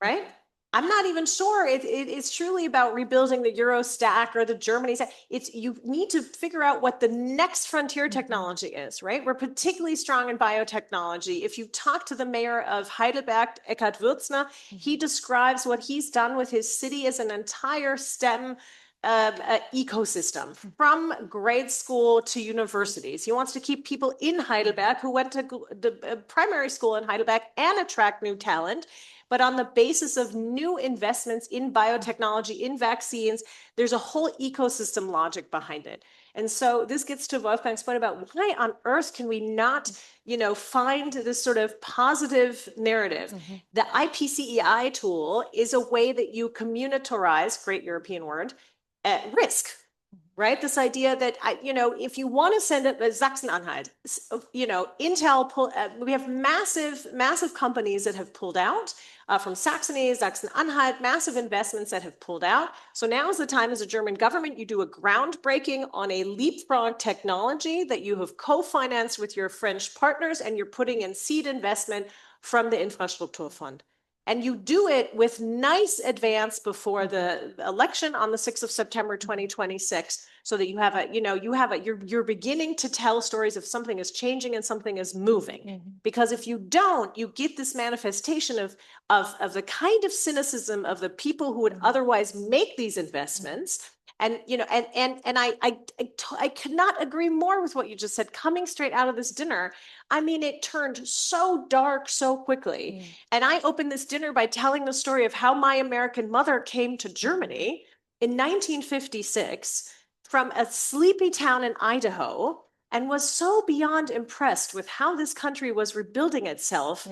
right? I'm not even sure it's truly about rebuilding the Euro stack or the Germany stack. You need to figure out what the next frontier technology is, right? We're particularly strong in biotechnology. If you talk to the mayor of Heidelberg, Eckhard Würzner, he describes what he's done with his city as an entire STEM ecosystem from grade school to universities. He wants to keep people in Heidelberg who went to the primary school in Heidelberg and attract new talent. But on the basis of new investments in biotechnology, in vaccines, there's a whole ecosystem logic behind it. And so this gets to Wolfgang's point about why on earth can we not, find this sort of positive narrative? The IPCEI tool is a way that you communitarize, great European word, at risk. Right? This idea that, if you want to send it, Sachsen-Anhalt, Intel, we have massive companies that have pulled out from Saxony, Sachsen-Anhalt, massive investments that have pulled out. So now is the time as a German government, you do a groundbreaking on a leapfrog technology that you have co-financed with your French partners, and you're putting in seed investment from the Infrastruktur Fund. And you do it with nice advance before the election on the 6th of September, 2026, so that you're beginning to tell stories of something is changing and something is moving. Because if you don't, you get this manifestation of the kind of cynicism of the people who would otherwise make these investments. And, I could not agree more with what you just said. Coming straight out of this dinner, I mean, it turned so dark so quickly. And I opened this dinner by telling the story of how my American mother came to Germany in 1956 from a sleepy town in Idaho, and was so beyond impressed with how this country was rebuilding itself,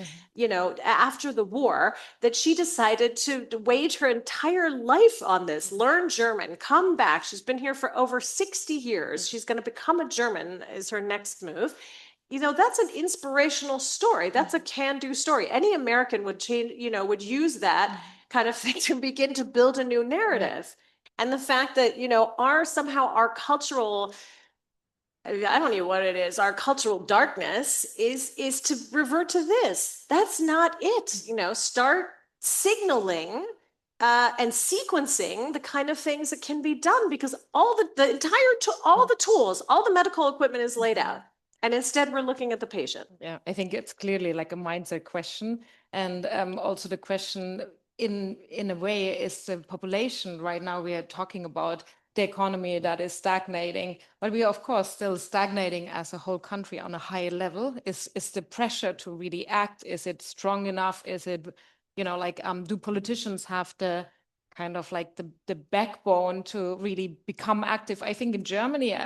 after the war, that she decided to wage her entire life on this, learn German, come back. She's been here for over 60 years. She's going to become a German is her next move. That's an inspirational story. That's a can-do story. Any American would would use that kind of thing to begin to build a new narrative. And the fact that, our cultural, I don't know what it is, our cultural darkness is to revert to this. That's not it. Start signaling and sequencing the kind of things that can be done, because all the tools, all the medical equipment is laid out. And instead, we're looking at the patient. Yeah, I think it's clearly like a mindset question. And also the question, in a way, is the population. Right now, we are talking about the economy that is stagnating, but we are, of course, still stagnating as a whole country on a high level. Is the pressure to really act, is it strong enough? Is it, do politicians have the kind of like the backbone to really become active? I think in Germany,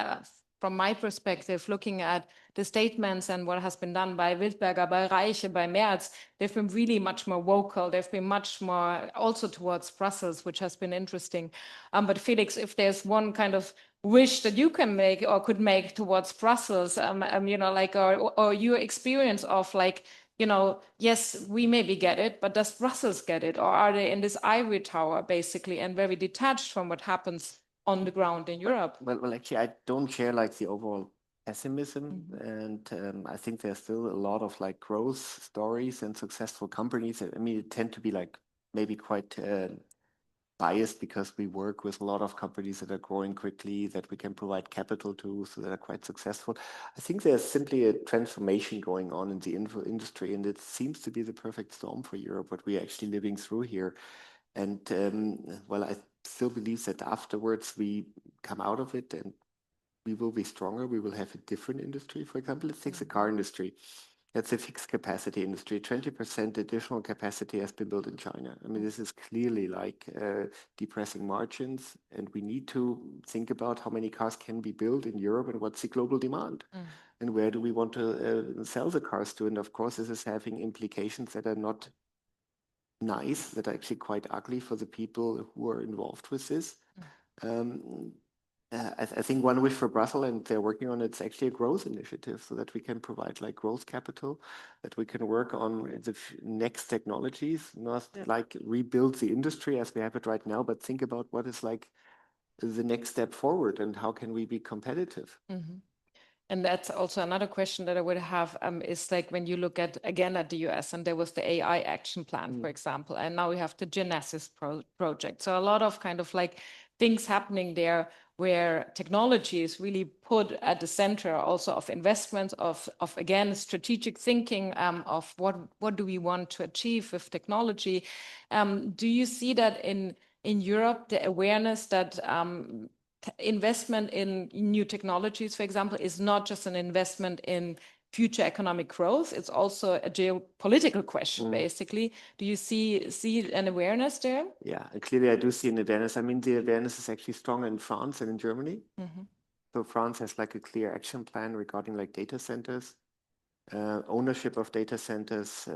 from my perspective, looking at the statements and what has been done by Wildberger, by Reiche, by Merz, they've been really much more vocal. They've been much more also towards Brussels, which has been interesting. But Felix, if there's one kind of wish that you can make or could make towards Brussels, or your experience of yes, we maybe get it, but does Brussels get it? Or are they in this ivory tower, basically, and very detached from what happens on the ground in Europe? Well, actually, I don't share the overall pessimism, and I think there's still a lot of growth stories and successful companies. I mean, it tend to be maybe quite biased, because we work with a lot of companies that are growing quickly, that we can provide capital to, so that are quite successful. I think there's simply a transformation going on in the industry, and it seems to be the perfect storm for Europe, what we're actually living through here. And I still believe that afterwards we come out of it and we will be stronger. We will have a different industry. For example, let's take the car industry. That's a fixed capacity industry. 20% additional capacity has been built in China. I mean, this is clearly depressing margins, and we need to think about how many cars can be built in Europe and what's the global demand, and where do we want to sell the cars to. And of course, this is having implications that are not nice, that are actually quite ugly for the people who are involved with this. I think one wish for Brussels, and they're working on it's actually a growth initiative, so that we can provide growth capital, that we can work on the next technologies, not rebuild the industry as we have it right now, but think about what is the next step forward and how can we be competitive. And that's also another question that I would have is like when you look at again at the US and there was the AI action plan, for example, and now we have the Genesis project. So a lot of kind of like things happening there where technology is really put at the center also of investments of again strategic thinking of what do we want to achieve with technology. Do you see that in Europe, the awareness that investment in new technologies, for example, is not just an investment in future economic growth, it's also a geopolitical question, basically. Do you see an awareness there? Yeah, clearly I do see an awareness. I mean, the awareness is actually stronger in France than in Germany. So France has like a clear action plan regarding like data centers, ownership of data centers,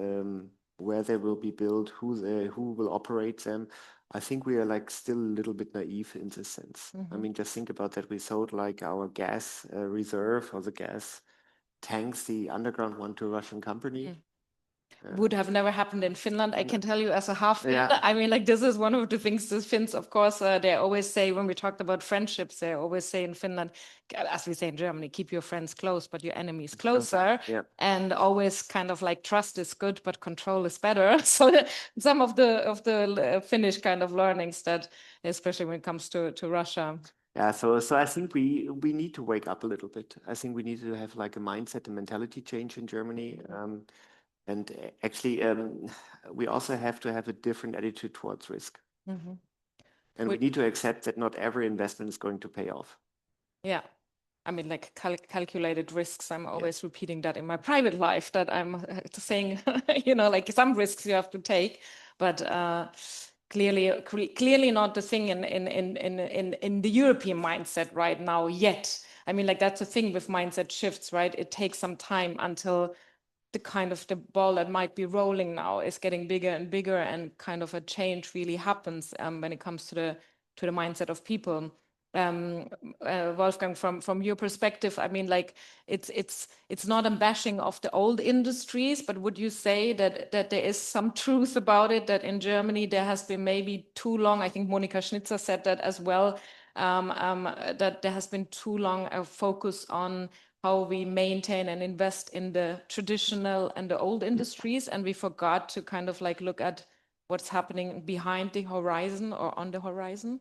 where they will be built, who will operate them. I think we are like still a little bit naive in this sense. I mean, just think about that. We sold like our gas reserve or the gas tanks, the underground one, to a Russian company. Would have never happened in Finland, I can tell you as a half Finn. Yeah. I mean, like this is one of the things the Finns, of course, they always say when we talked about friendships, they always say in Finland, as we say in Germany, keep your friends close, but your enemies closer. Yeah. And always kind of like trust is good, but control is better. So some of the Finnish kind of learnings that, especially when it comes to Russia. Yeah, so I think we need to wake up a little bit. I think we need to have like a mindset and mentality change in Germany. And actually, we also have to have a different attitude towards risk. And we need to accept that not every investment is going to pay off. Yeah. I mean, like calculated risks. I'm always repeating that in my private life, that I'm saying, you know, like some risks you have to take, but clearly not the thing in the European mindset right now yet. I mean, like that's the thing with mindset shifts, right? It takes some time until the kind of the ball that might be rolling now is getting bigger and bigger, and kind of a change really happens when it comes to the mindset of people. Wolfgang, from your perspective, I mean, like it's not a bashing of the old industries, but would you say that there is some truth about it, that in Germany there has been maybe too long, I think Monika Schnitzer said that as well, that there has been too long a focus on how we maintain and invest in the traditional and the old industries, and we forgot to kind of like look at what's happening behind the horizon or on the horizon?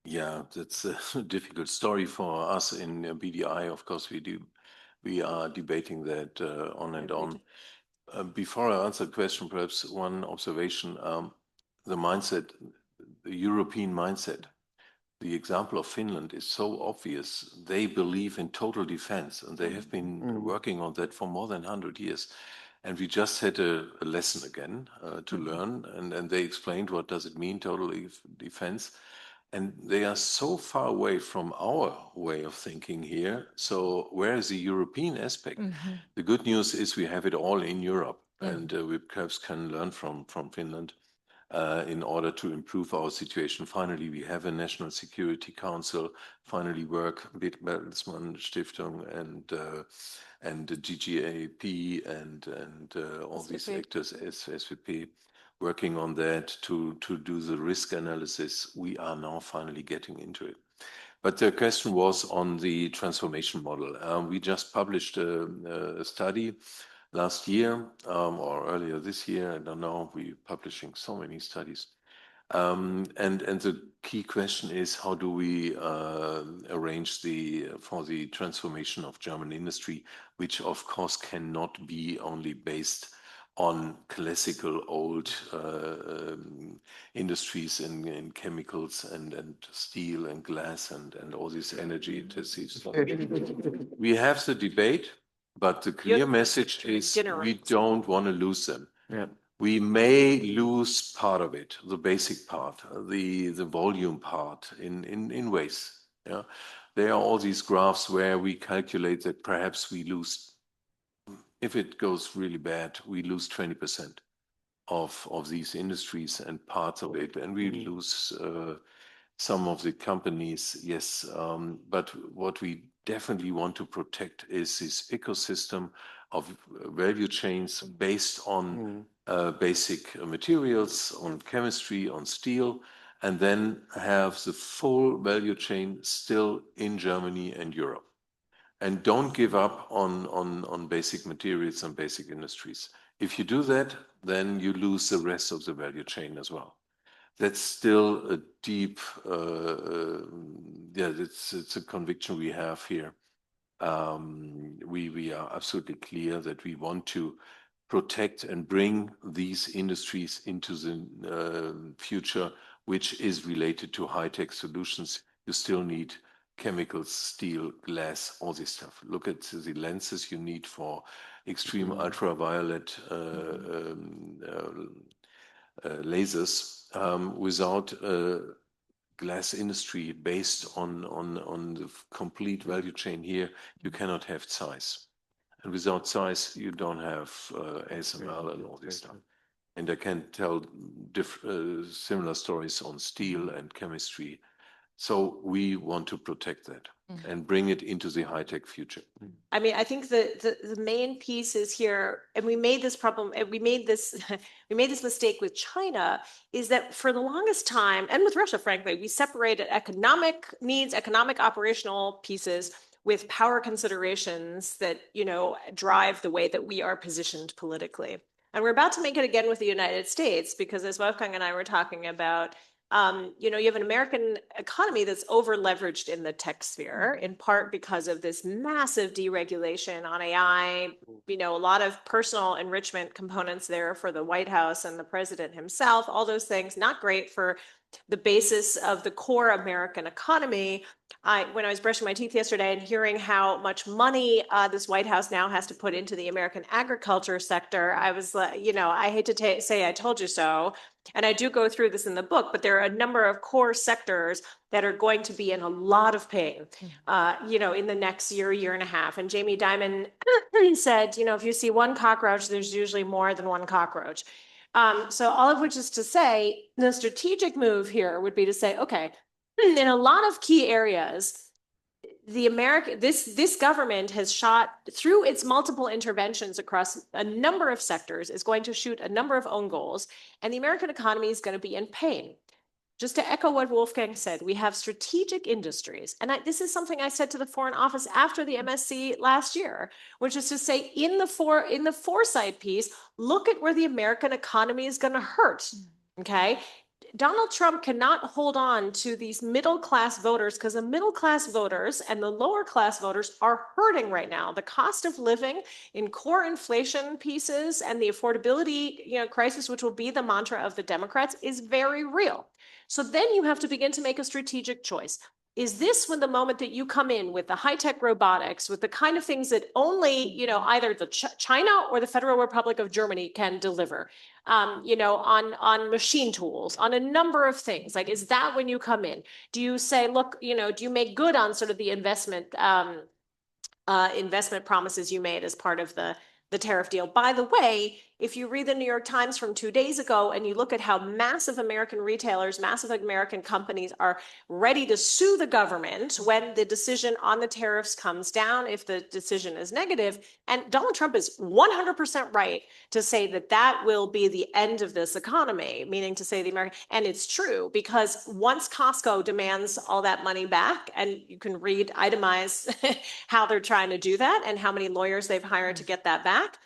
Yeah, that's a difficult story for us in BDI. Of course, we are debating that on and on. Before I answer the question, perhaps one observation: the mindset, the European mindset. The example of Finland is so obvious. They believe in total defense, and they have been working on that for more than 100 years. And we just had a lesson again to learn, and they explained what does it mean, total defense. And they are so far away from our way of thinking here. So where is the European aspect? The good news is we have it all in Europe, and we perhaps can learn from Finland. In order to improve our situation. Finally, we have a National Security Council, finally work with Bertelsmann Stiftung and the GGAP and all these actors, SVP, working on that to do the risk analysis. We are now finally getting into it. But the question was on the transformation model. We just published a study last year or earlier this year, I don't know, we're publishing so many studies. And the key question is, how do we arrange for the transformation of German industry, which of course cannot be only based on classical old industries in chemicals and steel and glass and all these energy intensive. We have the debate. But the clear message is we don't want to lose them. Yeah. We may lose part of it, the basic part, the volume part in ways. Yeah? There are all these graphs where we calculate that perhaps we lose, if it goes really bad, we lose 20% of these industries and parts of it, and we lose some of the companies, yes. But what we definitely want to protect is this ecosystem of value chains based on basic materials, on chemistry, on steel, and then have the full value chain still in Germany and Europe. And don't give up on basic materials and basic industries. If you do that, then you lose the rest of the value chain as well. That's still a deep, it's a conviction we have here. We are absolutely clear that we want to protect and bring these industries into the future, which is related to high-tech solutions. You still need chemicals, steel, glass, all this stuff. Look at the lenses you need for extreme ultraviolet lasers. Without glass industry based on the complete value chain here, you cannot have size. And without size, you don't have ASML and all this stuff. And I can tell similar stories on steel and chemistry. So we want to protect that and bring it into the high-tech future. I mean, I think the main piece is here, and we made this problem, and we made this mistake with China, is that for the longest time, and with Russia, frankly, we separated economic needs, economic operational pieces with power considerations that, you know, drive the way that we are positioned politically. And we're about to make it again with the United States, because as Wolfgang and I were talking about, you know, you have an American economy that's over leveraged in the tech sphere, in part because of this massive deregulation on AI, you know, a lot of personal enrichment components there for the White House and the president himself, all those things, not great for the basis of the core American economy. When I was brushing my teeth yesterday and hearing how much money this White House now has to put into the American agriculture sector, I was like, you know, I hate to say I told you so. And I do go through this in the book, but there are a number of core sectors that are going to be in a lot of pain, you know, in the next year and a half. And Jamie Dimon said, you know, if you see one cockroach, there's usually more than one cockroach. So all of which is to say, the strategic move here would be to say, okay, in a lot of key areas, this government has shot through its multiple interventions across a number of sectors, is going to shoot a number of own goals, and the American economy is going to be in pain. Just to echo what Wolfgang said, we have strategic industries. And this is something I said to the Foreign Office after the MSC last year, which is to say, in the foresight piece, look at where the American economy is going to hurt, okay? Donald Trump cannot hold on to these middle-class voters, because the middle-class voters and the lower-class voters are hurting right now. The cost of living in core inflation pieces and the affordability, you know, crisis, which will be the mantra of the Democrats, is very real. So then you have to begin to make a strategic choice. Is this when the moment that you come in with the high-tech robotics, with the kind of things that only, you know, either the China or the Federal Republic of Germany can deliver, you know, on machine tools, on a number of things? Like, is that when you come in? Do you say, look, you know, do you make good on sort of the investment promises you made as part of the tariff deal? By the way, if you read the New York Times from 2 days ago and you look at how massive American retailers, massive American companies are ready to sue the government when the decision on the tariffs comes down, if the decision is negative, and Donald Trump is 100% right to say that that will be the end of this economy, meaning to say the American, and it's true, because once Costco demands all that money back, and you can read, itemize how they're trying to do that and how many lawyers they've hired to get that back,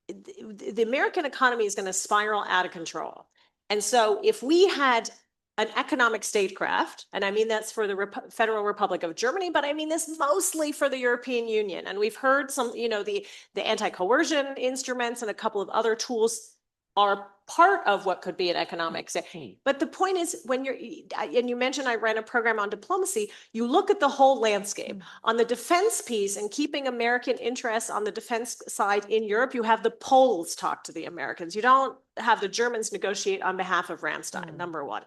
the American economy is going to spiral out of control. And so if we had an economic statecraft, and I mean that's for the Federal Republic of Germany, but I mean this mostly for the European Union. And we've heard some, you know, the anti-coercion instruments and a couple of other tools are part of what could be an economic state. But the point is, when you're, and you mentioned I ran a program on diplomacy, you look at the whole landscape. On the defense piece and keeping American interests on the defense side in Europe, you have the Poles talk to the Americans. You don't have the Germans negotiate on behalf of Ramstein, number one.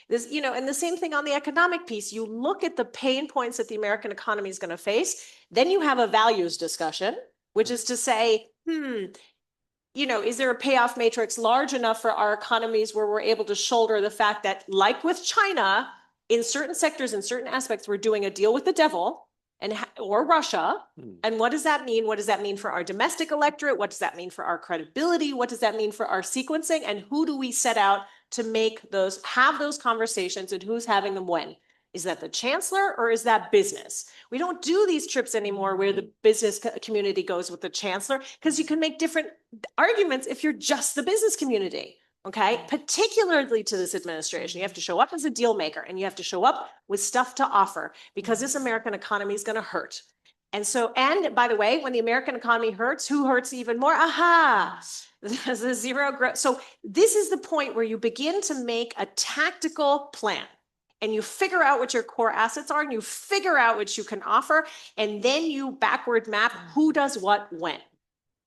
This, you know, and the same thing on the economic piece. You look at the pain points that the American economy is going to face. Then you have a values discussion, which is to say, you know, is there a payoff matrix large enough for our economies where we're able to shoulder the fact that, like with China, in certain sectors, in certain aspects, we're doing a deal with the devil or Russia. And what does that mean? What does that mean for our domestic electorate? What does that mean for our credibility? What does that mean for our sequencing? And who do we set out to have those conversations, and who's having them when? Is that the chancellor or is that business? We don't do these trips anymore where the business community goes with the chancellor, because you can make different arguments if you're just the business community. Okay, particularly to this administration, you have to show up as a deal maker, and you have to show up with stuff to offer, because this American economy is going to hurt. And so, and by the way, when the American economy hurts, who hurts even more? Aha, there's a zero growth. So this is the point where you begin to make a tactical plan, and you figure out what your core assets are, and you figure out what you can offer, and then you backward map who does what when.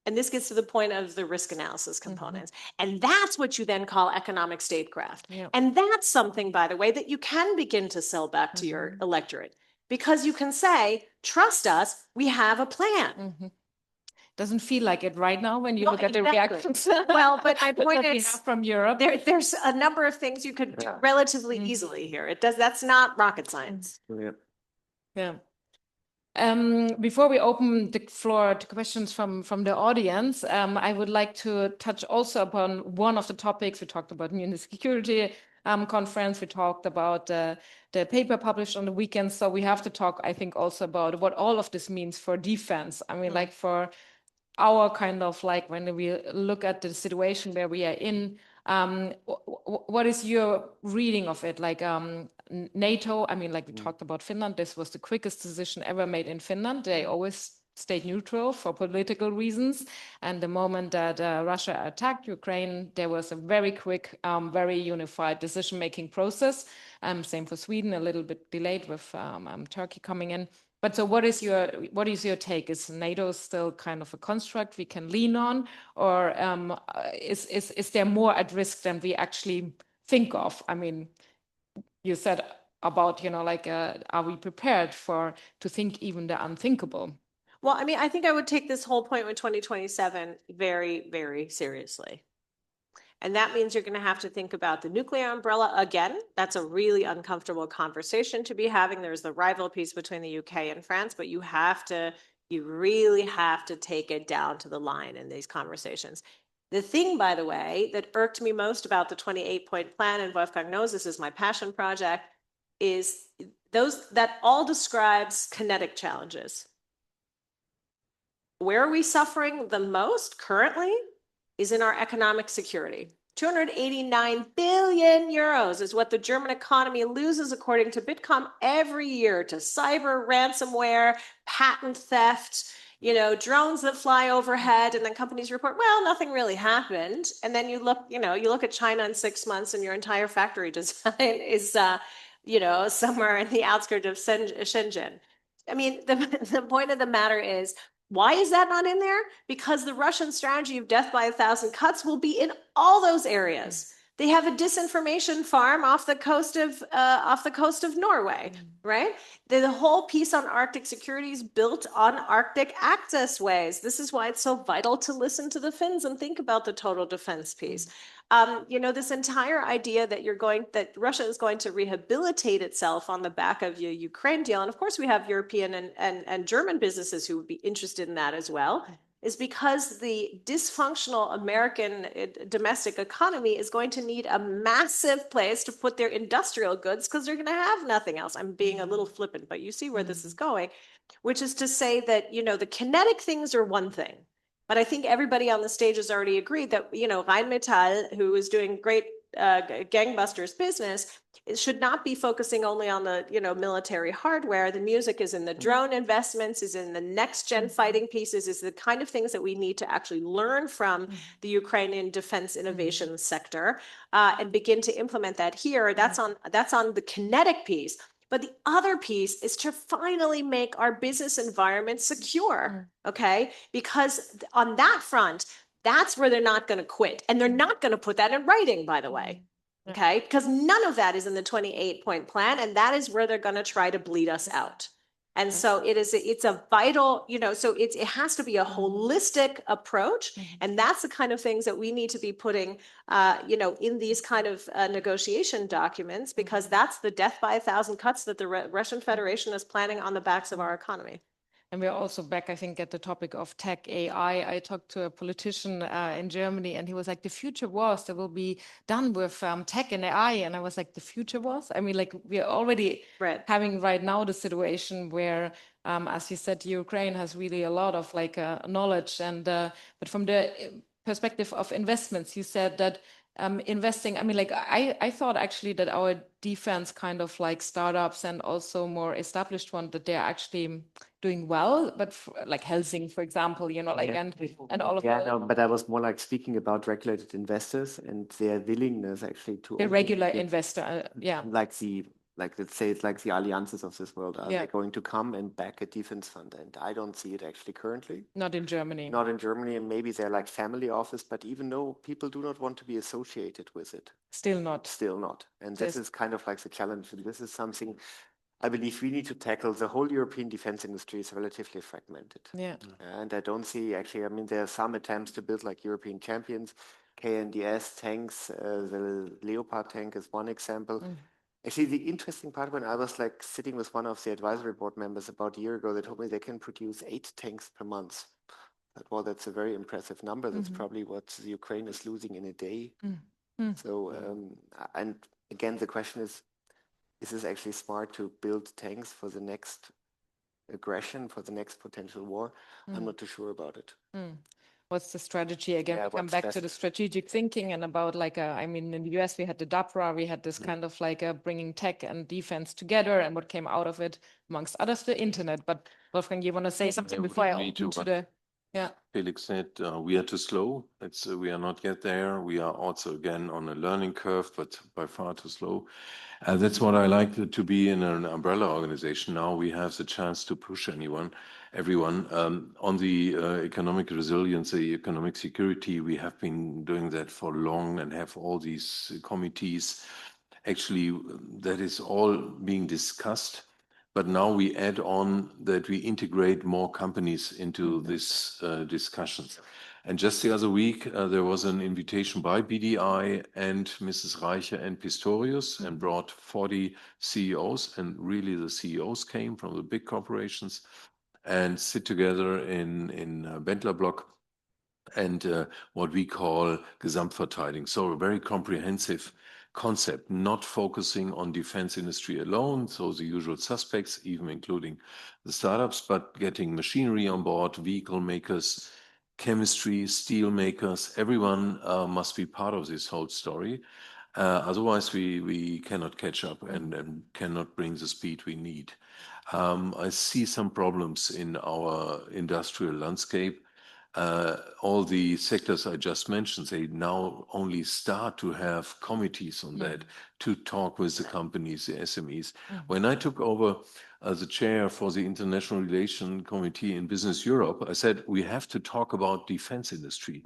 And this gets to the point of the risk analysis components. And that's what you then call economic statecraft. Yeah. And that's something, by the way, that you can begin to sell back to your electorate, because you can say, trust us, we have a plan. Doesn't feel like it right now when you No, look at the exactly. reactions. Well, but my point that we is, have from Europe. there's a number of things you could do relatively easily here. That's not rocket science. Yeah. Before we open the floor to questions from the audience, I would like to touch also upon one of the topics. We talked about Munich Security Conference. We talked about the paper published on the weekend. So we have to talk, I think, also about what all of this means for defense. I mean, like for our kind of like when we look at the situation where we are in, what is your reading of it? Like NATO, I mean, like we talked about Finland, this was the quickest decision ever made in Finland. They always stayed neutral for political reasons. And the moment that Russia attacked Ukraine, there was a very quick, very unified decision-making process. Same for Sweden, a little bit delayed with Turkey coming in. But so what is your take? Is NATO still kind of a construct we can lean on, or is there more at risk than we actually think of? I mean, you said about, you know, like, are we prepared to think even the unthinkable? Well, I mean, I think I would take this whole point with 2027 very, very seriously. And that means you're going to have to think about the nuclear umbrella again. That's a really uncomfortable conversation to be having. There's the rival piece between the UK and France, but you really have to take it down to the line in these conversations. The thing, by the way, that irked me most about the 28-point plan, and Wolfgang knows this is my passion project, is that all describes kinetic challenges. Where are we suffering the most currently is in our economic security. 289 billion euros is what the German economy loses, according to Bitkom, every year to cyber ransomware, patent theft, you know, drones that fly overhead, and then companies report, well, nothing really happened. And then you look at China in 6 months and your entire factory design is, somewhere in the outskirts of Shenzhen. I mean, the point of the matter is, why is that not in there? Because the Russian strategy of death by 1,000 cuts will be in all those areas. They have a disinformation farm off the coast of Norway, right? The whole piece on Arctic security is built on Arctic access ways. This is why it's so vital to listen to the Finns and think about the total defense piece. This entire idea that Russia is going to rehabilitate itself on the back of the Ukraine deal, and of course we have European and German businesses who would be interested in that as well, is because the dysfunctional American domestic economy is going to need a massive place to put their industrial goods, because they're going to have nothing else. I'm being a little flippant, but you see where this is going, which is to say that, the kinetic things are one thing. But I think everybody on the stage has already agreed that, Rheinmetall, who is doing great gangbusters business, it should not be focusing only on the, military hardware. The music is in the drone investments, is in the next gen fighting pieces, is the kind of things that we need to actually learn from the Ukrainian defense innovation sector and begin to implement that here. That's on the kinetic piece. But the other piece is to finally make our business environment secure, okay? Because on that front, that's where they're not going to quit. And they're not going to put that in writing, by the way, okay? Because none of that is in the 28-point plan, and that is where they're going to try to bleed us out. And so it's a vital, so it has to be a holistic approach. And that's the kind of things that we need to be putting, in these kind of negotiation documents, because that's the death by 1,000 cuts that the Russian Federation is planning on the backs of our economy. And we're also back, I think, at the topic of tech AI. I talked to a politician in Germany, and he was like, the future wars that will be done with tech and AI. And I was like, the future wars? I mean, like, we are already having right now the situation where, as you said, Ukraine has really a lot of like knowledge. And but from the perspective of investments, you said that investing, I mean, like, I thought actually that our defense kind of like startups and also more established one, that they're actually doing well, but like Helsing, for example, you know, like, and all of that. No, but I was more like speaking about regulated investors and their willingness actually to The regular investor, yeah. Like let's say it's like the alliances of this world. Are Yeah. they going to come and back a defense fund? And I don't see it actually currently. Not in Germany. Not in Germany, and maybe they're like family office, but even though people do not want to be associated with it. Still not. Still not. And this is kind of like the challenge. And this is something I believe we need to tackle. The whole European defense industry is relatively fragmented. Yeah. And I don't see actually, I mean, there are some attempts to build like European champions, KNDS tanks, the Leopard tank is one example. Actually, the interesting part, when I was like sitting with one of the advisory board members about a year ago, they told me they can produce 8 tanks per month. Well, that's a very impressive number. That's probably what the Ukraine is losing in a day. So, and again, the question is this actually smart to build tanks for the next aggression, for the next potential war? I'm not too sure about it. What's the strategy? Again, we come back to the strategic thinking and about like, I mean, in the US, we had the DAPRA, we had this kind of like bringing tech and defense together, and what came out of it, amongst others, the internet. But Wolfgang, you want to say something before I open to the... Yeah. Felix said, we are too slow. We are not yet there. We are also, again, on a learning curve, but by far too slow. That's what I like to be in an umbrella organization. Now we have the chance to push everyone. On the economic resilience, the economic security, we have been doing that for long and have all these committees. Actually, that is all being discussed. But now we add on that we integrate more companies into this discussions. And just the other week, there was an invitation by BDI and Mrs. Reiche and Pistorius and brought 40 CEOs. And really the CEOs came from the big corporations and sit together in Bentler Block and what we call Gesamtverteidigung. So a very comprehensive concept, not focusing on defense industry alone, so the usual suspects, even including the startups, but getting machinery on board, vehicle makers, chemistry, steel makers, everyone must be part of this whole story. Otherwise, we cannot catch up and cannot bring the speed we need. I see some problems in our industrial landscape. All the sectors I just mentioned, they now only start to have committees on that to talk with the companies, the SMEs. When I took over as the chair for the International Relations Committee in Business Europe, I said, we have to talk about defense industry.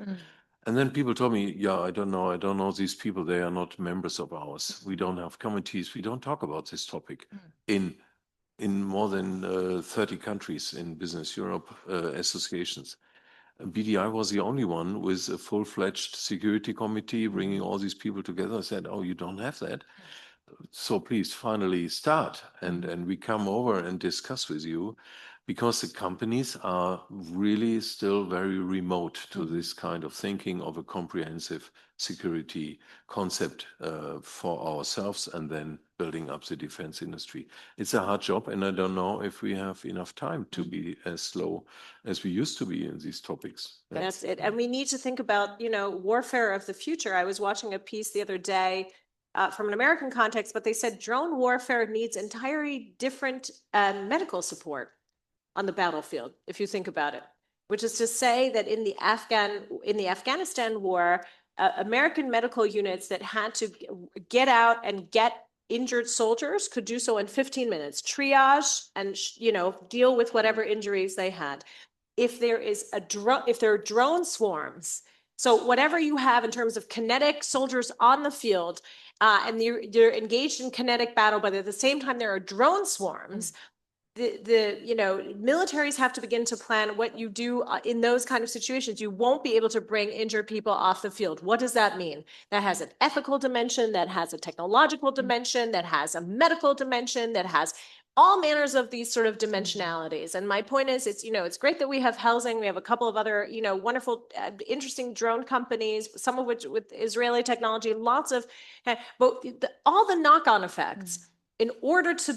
And then people told me, yeah, I don't know these people, they are not members of ours. We don't have committees, we don't talk about this topic in more than 30 countries in Business Europe associations. BDI was the only one with a full-fledged security committee bringing all these people together. I said, oh, you don't have that. So please finally start and we come over and discuss with you, because the companies are really still very remote to this kind of thinking of a comprehensive security concept for ourselves and then building up the defense industry. It's a hard job, and I don't know if we have enough time to be as slow as we used to be in these topics. That's it. And we need to think about, warfare of the future. I was watching a piece the other day from an American context, but they said drone warfare needs entirely different medical support on the battlefield, if you think about it, which is to say that in the Afghanistan war, American medical units that had to get out and get injured soldiers could do so in 15 minutes, triage and deal with whatever injuries they had. If there are drone swarms, so whatever you have in terms of kinetic soldiers on the field, and you're engaged in kinetic battle, but at the same time there are drone swarms. The militaries have to begin to plan what you do in those kind of situations. You won't be able to bring injured people off the field. What does that mean? That has an ethical dimension, that has a technological dimension, that has a medical dimension, that has all manners of these sort of dimensionalities. And my point is, it's, it's great that we have housing. We have a couple of other, wonderful, interesting drone companies, some of which with Israeli technology, lots of, but all the knock-on effects in order to,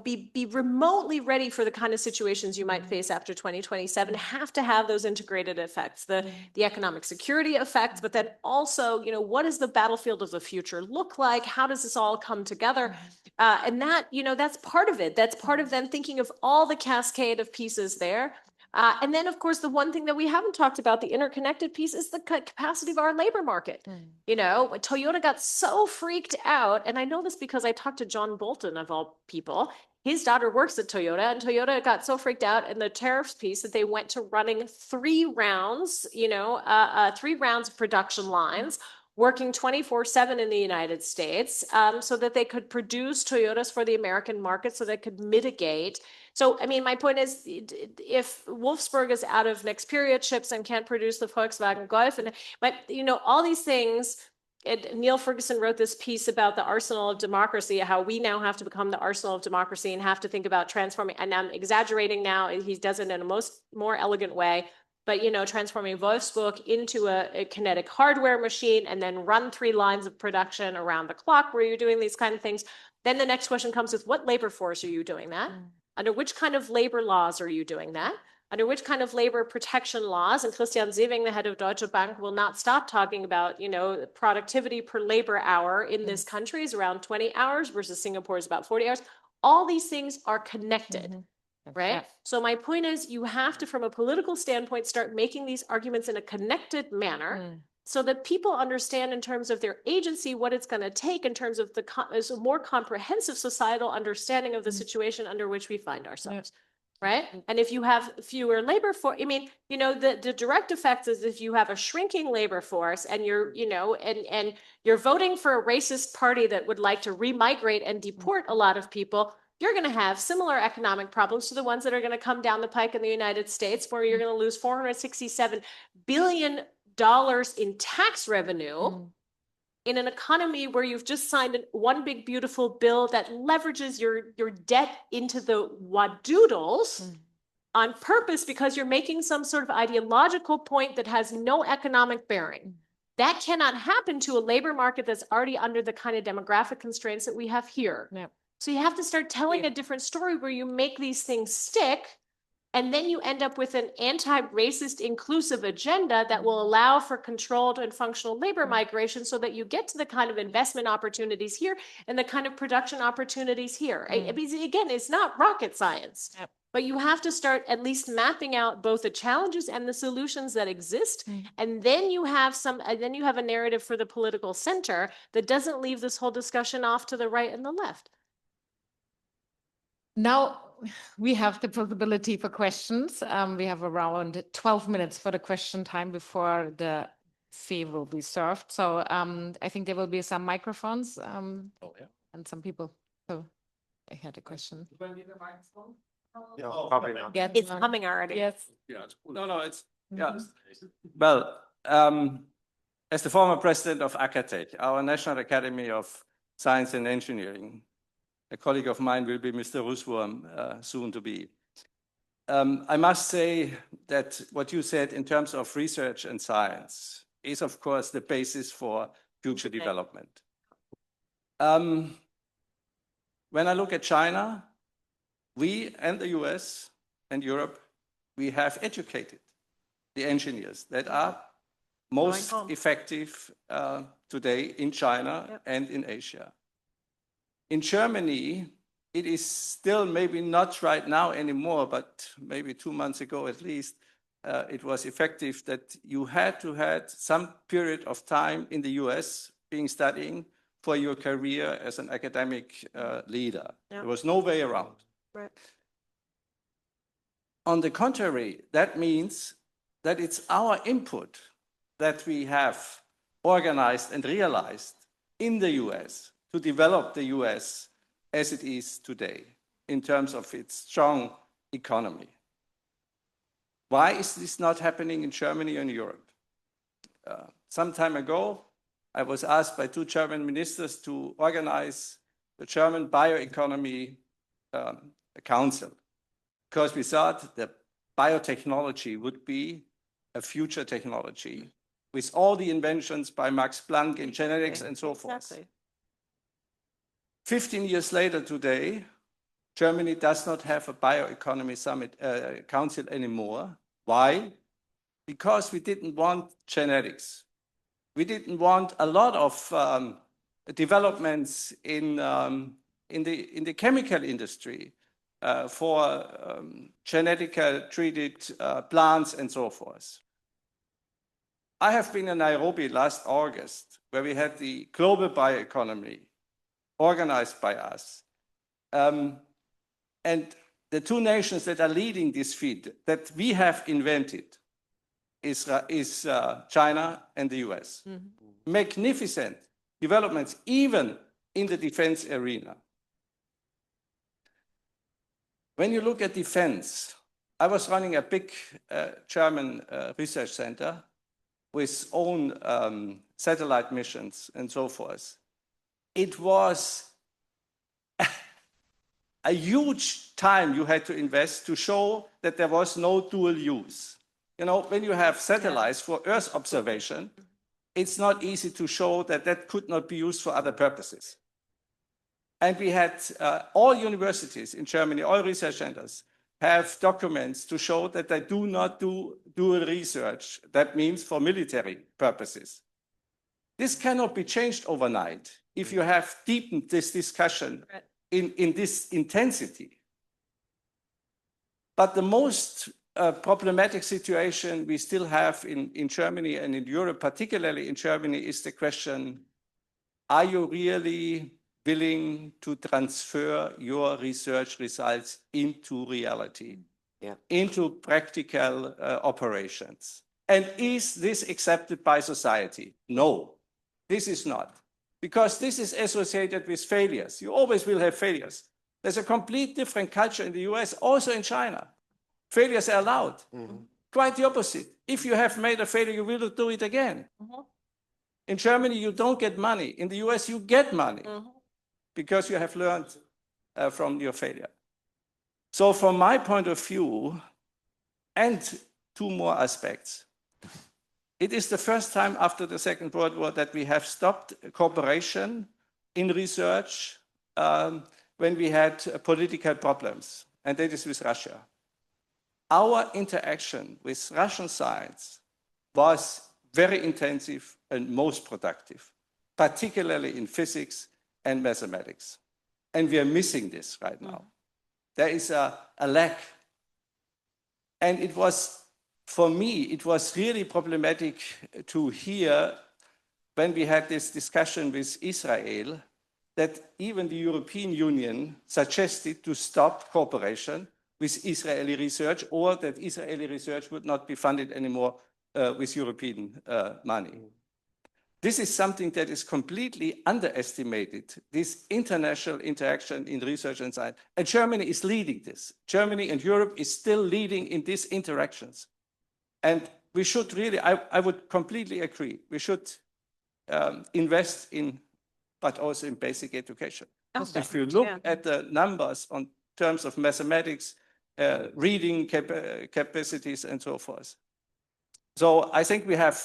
be remotely ready for the kind of situations you might face after 2027, have to have those integrated effects, the economic security effects, but then also, what does the battlefield of the future look like? How does this all come together? And that, that's part of it. That's part of them thinking of all the cascade of pieces there. And then, of course, the one thing that we haven't talked about, the interconnected piece, is the capacity of our labor market. Toyota got so freaked out, and I know this because I talked to John Bolton, of all people. His daughter works at Toyota, and Toyota got so freaked out in the tariffs piece that they went to running 3 rounds, 3 rounds of production lines, working 24/7 in the United States, so that they could produce Toyotas for the American market, so they could mitigate. So, I mean, my point is, if Wolfsburg is out of next period chips and can't produce the Volkswagen Golf, but all these things, Neil Ferguson wrote this piece about the arsenal of democracy, how we now have to become the arsenal of democracy and have to think about transforming, and I'm exaggerating now, he does it in a more elegant way, but, transforming Wolfsburg into a kinetic hardware machine and then run 3 lines of production around the clock where you're doing these kind of things. Then the next question comes with, what labor force are you doing that? Under which kind of labor laws are you doing that? Under which kind of labor protection laws? And Christian Sewing, the head of Deutsche Bank, will not stop talking about, productivity per labor hour in this country is around 20 hours versus Singapore is about 40 hours. All these things are connected. Right? Yeah. So my point is, you have to, from a political standpoint, start making these arguments in a connected manner so that people understand in terms of their agency what it's going to take in terms of a more comprehensive societal understanding of the situation under which we find ourselves. Right? And if you have fewer labor force, I mean, the direct effect is if you have a shrinking labor force and you're, and you're voting for a racist party that would like to remigrate and deport a lot of people, you're going to have similar economic problems to the ones that are going to come down the pike in the United States, where you're going to lose $467 billion in tax revenue in an economy where you've just signed one big beautiful bill that leverages your debt into the wadoodles on purpose because you're making some sort of ideological point that has no economic bearing. That cannot happen to a labor market that's already under the kind of demographic constraints that we have here. Yep. So you have to start telling a different story where you make these things stick, and then you end up with an anti-racist inclusive agenda that will allow for controlled and functional labor migration so that you get to the kind of investment opportunities here and the kind of production opportunities here. I mean, again, it's not rocket science, but you have to start at least mapping out both the challenges and the solutions that exist. And then you have a narrative for the political center that doesn't leave this whole discussion off to the right and the left. Now we have the possibility for questions. We have around 12 minutes for the question time before the fee will be served. So I think there will be some microphones and some people. So I had a question. Yeah, probably not. It's coming already. Yes. Yeah. No, it's, yeah. Well, as the former president of ACATEC, our National Academy of Science and Engineering, a colleague of mine will be Mr. Ruswurm, soon to be. I must say that what you said in terms of research and science is, of course, the basis for future development. When I look at China, we and the US and Europe, we have educated the engineers that are most effective today in China and in Asia. In Germany, it is still maybe not right now anymore, but maybe 2 months ago at least, it was effective that you had to have some period of time in the US studying for your career as an academic leader. There was no way around. Right. On the contrary, that means that it's our input that we have organized and realized in the US to develop the US as it is today in terms of its strong economy. Why is this not happening in Germany and Europe? Some time ago, I was asked by 2 German ministers to organize the German bioeconomy Council, because we thought that biotechnology would be a future technology with all the inventions by Max Planck in genetics and so forth. Exactly. 15 years later today, Germany does not have a bioeconomy summit council anymore. Why? Because we didn't want genetics. We didn't want a lot of developments in the chemical industry for genetically treated plants and so forth. I have been in Nairobi last August, where we had the global bioeconomy organized by us. And the two nations that are leading this field that we have invented is China and the US. Mm-hmm. Magnificent developments, even in the defense arena. When you look at defense, I was running a big German research center with own satellite missions and so forth. It was a huge time you had to invest to show that there was no dual use. You know, when you have satellites for Earth observation, it's not easy to show that that could not be used for other purposes. And we had all universities in Germany, all research centers, have documents to show that they do not do dual research. That means for military purposes. This cannot be changed overnight if you have deepened this discussion in this intensity. But the most problematic situation we still have in Germany and in Europe, particularly in Germany, is the question, are you really willing to transfer your research results into reality, into practical operations? And is this accepted by society? No, this is not. Because this is associated with failures. You always will have failures. There's a complete different culture in the US, also in China. Failures are allowed. Mm-hmm. Quite the opposite. If you have made a failure, you will do it again. Mm-hmm. In Germany, you don't get money. In the US, you get money because you have learned from your failure. So from my point of view, and two more aspects, it is the first time after the Second World War that we have stopped cooperation in research when we had political problems, and that is with Russia. Our interaction with Russian science was very intensive and most productive, particularly in physics and mathematics. And we are missing this right now. There is a lack. And it was, for me, it was really problematic to hear when we had this discussion with Israel that even the European Union suggested to stop cooperation with Israeli research, or that Israeli research would not be funded anymore with European money. This is something that is completely underestimated, this international interaction in research and science. And Germany is leading this. Germany and Europe is still leading in these interactions. And we should really, I would completely agree, we should invest in, but also in basic education. Okay. If you look at the numbers on terms of mathematics, reading capacities and so forth. So I think we have,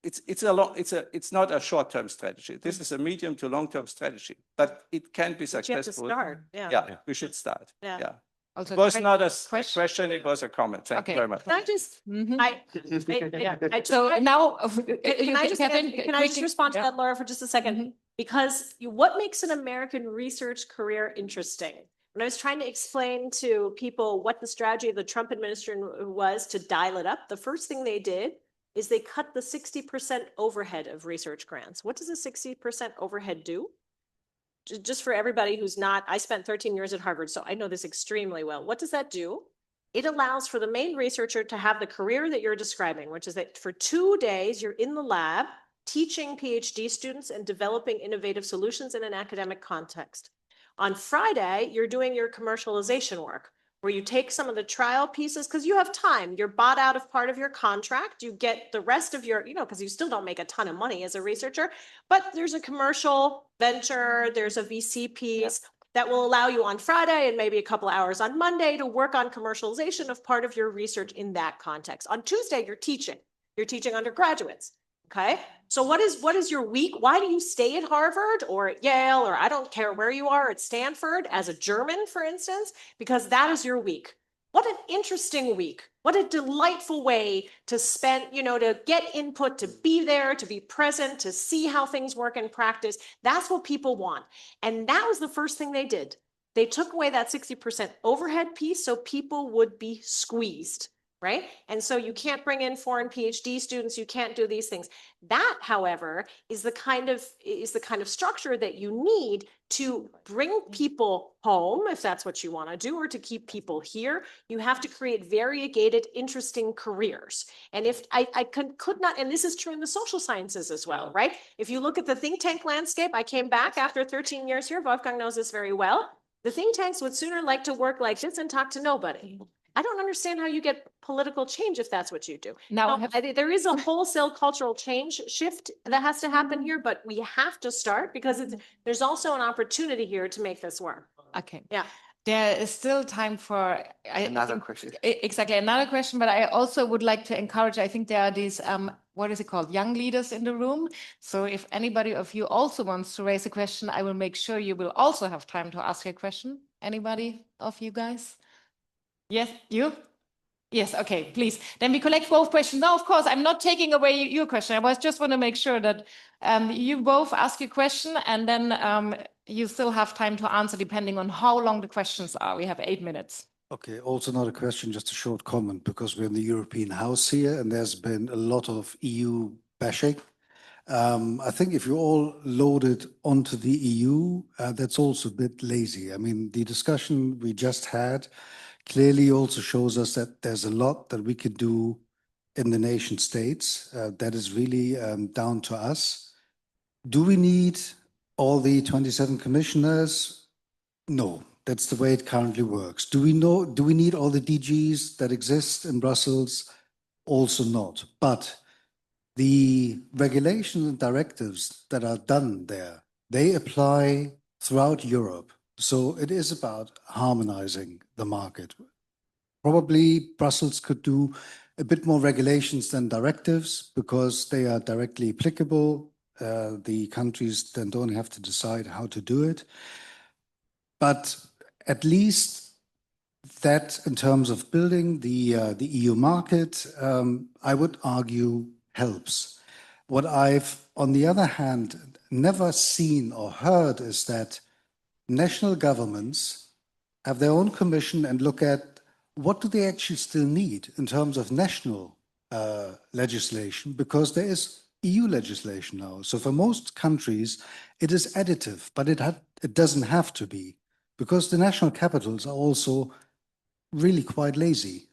it's not a short-term strategy. This is a medium to long-term strategy, but it can be successful. You have to start. Yeah, we should start. Yeah. Also, it was not a question, it was a comment. Thank you very much. Can I just, so now, can I just respond to that, Laura, for just a second? Because what makes an American research career interesting? When I was trying to explain to people what the strategy of the Trump administration was to dial it up, the first thing they did is they cut the 60% overhead of research grants. What does a 60% overhead do? Just for everybody who's not, I spent 13 years at Harvard, so I know this extremely well. What does that do? It allows for the main researcher to have the career that you're describing, which is that for 2 days, you're in the lab teaching PhD students and developing innovative solutions in an academic context. On Friday, you're doing your commercialization work, where you take some of the trial pieces, because you have time, you're bought out of part of your contract, you get the rest of your, because you still don't make a ton of money as a researcher, but there's a commercial venture, there's a VC piece, that will allow you on Friday and maybe a couple hours on Monday to work on commercialization of part of your research in that context. On Tuesday, you're teaching undergraduates. Okay. So what is your week? Why do you stay at Harvard or at Yale, or I don't care where you are, at Stanford as a German, for instance, because that is your week. What an interesting week. What a delightful way to spend, to get input, to be there, to be present, to see how things work in practice. That's what people want. And that was the first thing they did. They took away that 60% overhead piece so people would be squeezed, right? And so you can't bring in foreign PhD students, you can't do these things. That, however, is the kind of structure that you need to bring people home, if that's what you want to do, or to keep people here. You have to create variegated, interesting careers. And if I could not, and this is true in the social sciences as well, right? If you look at the think tank landscape, I came back after 13 years here, Wolfgang knows this very well. The think tanks would sooner like to work like this and talk to nobody. I don't understand how you get political change if that's what you do. Now, There is a wholesale cultural change shift that has to happen here, but we have to start because there's also an opportunity here to make this work. okay. Yeah. There is still time for Another question. Exactly, another question, but I also would like to encourage, I think there are these, what is it called, young leaders in the room. So if anybody of you also wants to raise a question, I will make sure you will also have time to ask a question. Anybody of you guys? Yes, you? Yes, okay, please. Then we collect both questions. No, of course, I'm not taking away your question. I just want to make sure that you both ask your question and then you still have time to answer depending on how long the questions are. We have 8 minutes. Okay, also not a question, just a short comment, because we're in the European House here and there's been a lot of EU bashing. I think if you all load it onto the EU, that's also a bit lazy. I mean, the discussion we just had clearly also shows us that there's a lot that we could do in the nation states that is really down to us. Do we need all the 27 commissioners? No, that's the way it currently works. Do we need all the DGs that exist in Brussels? Also not. But the regulations and directives that are done there, they apply throughout Europe. So it is about harmonizing the market. Probably Brussels could do a bit more regulations than directives because they are directly applicable. The countries then don't have to decide how to do it. But at least that in terms of building the EU market, I would argue helps. What I've, on the other hand, never seen or heard is that national governments have their own commission and look at what do they actually still need in terms of national legislation, because there is EU legislation now. So for most countries, it is additive, but it doesn't have to be, because the national capitals are also really quite lazy.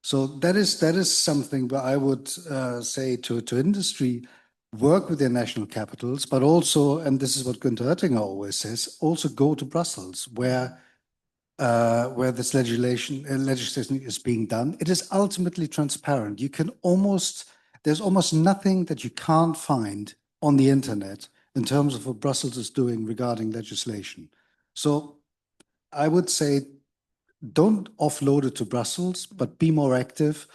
So that is something where I would say to industry, work with their national capitals, but also, and this is what Günther Oettinger always says, also go to Brussels where this legislation is being done. It is ultimately transparent. You can there's almost nothing that you can't find on the internet in terms of what Brussels is doing regarding legislation. So I would say, don't offload it to Brussels, but be more active,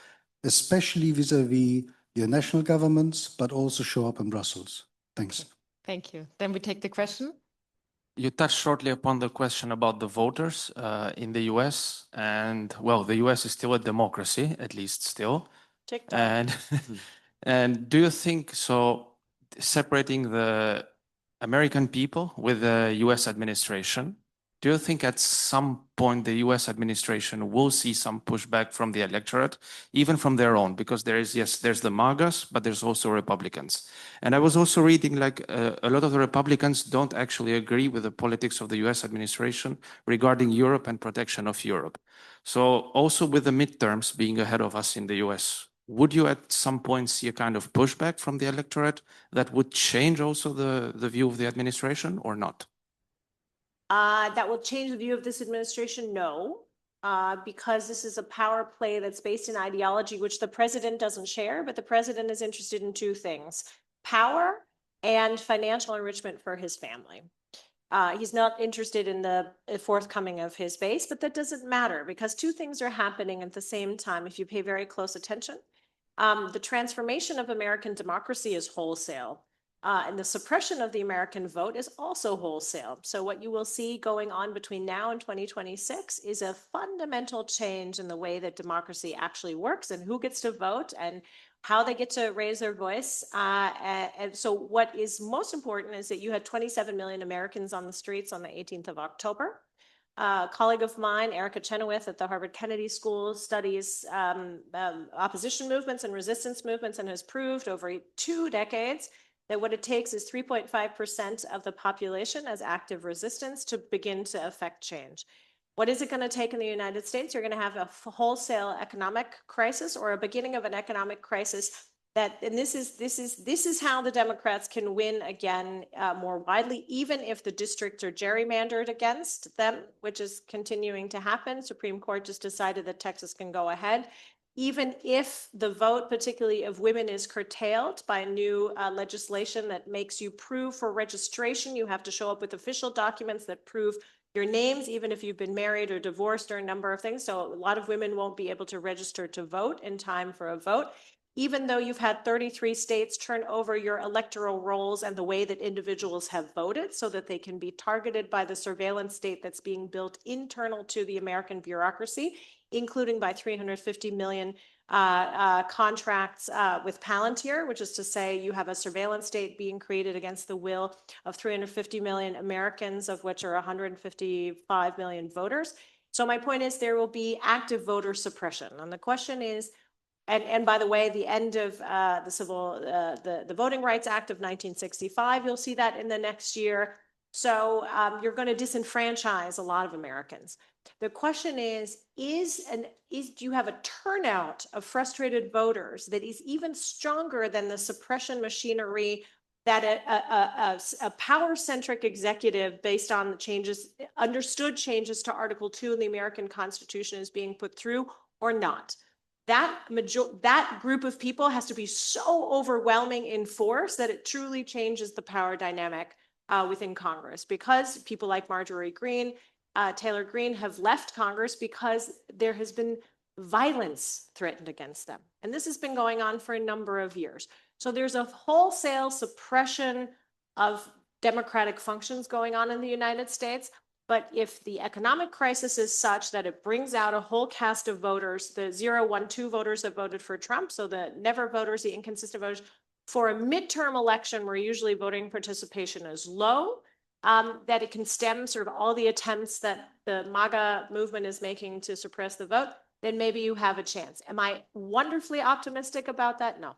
especially vis-a-vis your national governments, but also show up in Brussels. Thanks. Thank you. Then we take the question. You touched shortly upon the question about the voters in the US, and well, the US is still a democracy, at least still. And do you think so? Separating the American people with the US administration, do you think at some point the US administration will see some pushback from the electorate, even from their own? Because there's the MAGAs, but there's also Republicans. And I was also reading like a lot of the Republicans don't actually agree with the politics of the US administration regarding Europe and protection of Europe. So also with the midterms being ahead of us in the US, would you at some point see a kind of pushback from the electorate that would change also the view of the administration or not? That will change the view of this administration? No, because this is a power play that's based in ideology, which the president doesn't share, but the president is interested in two things: power and financial enrichment for his family. He's not interested in the forthcoming of his base, but that doesn't matter because two things are happening at the same time if you pay very close attention. The transformation of American democracy is wholesale. And the suppression of the American vote is also wholesale. So what you will see going on between now and 2026 is a fundamental change in the way that democracy actually works and who gets to vote and how they get to raise their voice. And so what is most important is that you had 27 million Americans on the streets on the 18th of October. A colleague of mine, Erica Chenoweth at the Harvard Kennedy School, studies opposition movements and resistance movements and has proved over 2 decades that what it takes is 3.5% of the population as active resistance to begin to affect change. What is it going to take in the United States? You're going to have a wholesale economic crisis or a beginning of an economic crisis that, and this is how the Democrats can win again more widely, even if the districts are gerrymandered against them, which is continuing to happen. Supreme Court just decided that Texas can go ahead. Even if the vote, particularly of women, is curtailed by new legislation that makes you prove for registration, you have to show up with official documents that prove your names, even if you've been married or divorced or a number of things. So a lot of women won't be able to register to vote in time for a vote. Even though you've had 33 states turn over your electoral rolls and the way that individuals have voted so that they can be targeted by the surveillance state that's being built internal to the American bureaucracy, including by 350 million contracts with Palantir, which is to say you have a surveillance state being created against the will of 350 million Americans, of which are 155 million voters. So my point is there will be active voter suppression. And the question is, and by the way, the end of the Voting Rights Act of 1965, you'll see that in the next year. So you're going to disenfranchise a lot of Americans. The question is do you have a turnout of frustrated voters that is even stronger than the suppression machinery that a power-centric executive based on the changes, understood changes to Article 2 in the American Constitution is being put through or not? That group of people has to be so overwhelming in force that it truly changes the power dynamic within Congress, because people like Marjorie Greene, Taylor Greene have left Congress because there has been violence threatened against them. And this has been going on for a number of years. So there's a wholesale suppression of democratic functions going on in the United States. But if the economic crisis is such that it brings out a whole cast of voters, the 0, 1, 2 voters that voted for Trump, so the never voters, the inconsistent voters, for a midterm election where usually voting participation is low, that it can stem sort of all the attempts that the MAGA movement is making to suppress the vote, then maybe you have a chance. Am I wonderfully optimistic about that? No.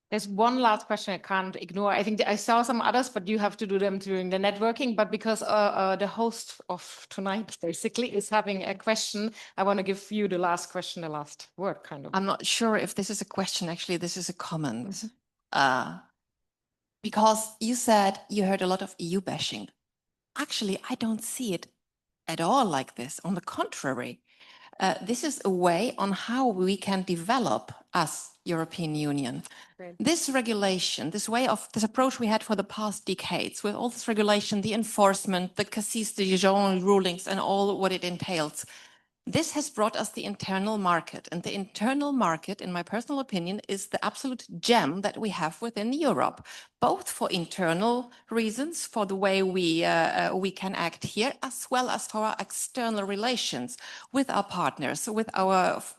There's one last question I can't ignore. I think I saw some others, but you have to do them during the networking. But because the host of tonight basically is having a question, I want to give you the last question, the last word, kind of. I'm not sure if this is a question. Actually, this is a comment. Because you said you heard a lot of EU bashing. Actually, I don't see it at all like this. On the contrary, this is a way on how we can develop us, European Union. Great. This regulation, this approach we had for the past decades, with all this regulation, the enforcement, the Cassis de Dijon rulings and all what it entails, this has brought us the internal market. And the internal market, in my personal opinion, is the absolute gem that we have within Europe, both for internal reasons, for the way we can act here, as well as for our external relations with our partners, with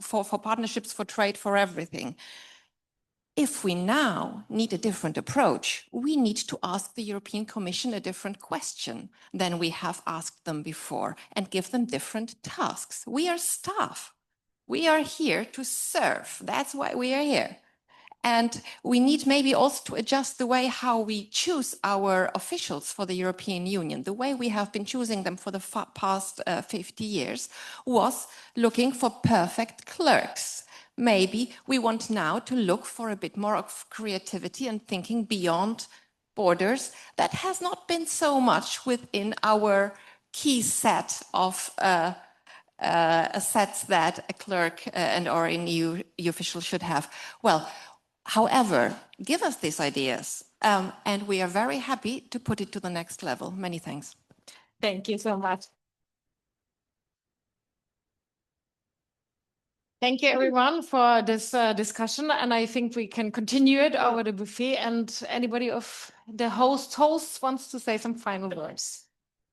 for partnerships, for trade, for everything. If we now need a different approach, we need to ask the European Commission a different question than we have asked them before and give them different tasks. We are staff. We are here to serve. That's why we are here. And we need maybe also to adjust the way how we choose our officials for the European Union. The way we have been choosing them for the past 50 years was looking for perfect clerks. Maybe we want now to look for a bit more of creativity and thinking beyond borders. That has not been so much within our key set of sets that a clerk or an EU official should have. Well, however, give us these ideas and we are very happy to put it to the next level. Many thanks. Thank you so much. Thank you, everyone, for this discussion. And I think we can continue it over the buffet. And anybody of the hosts wants to say some final words.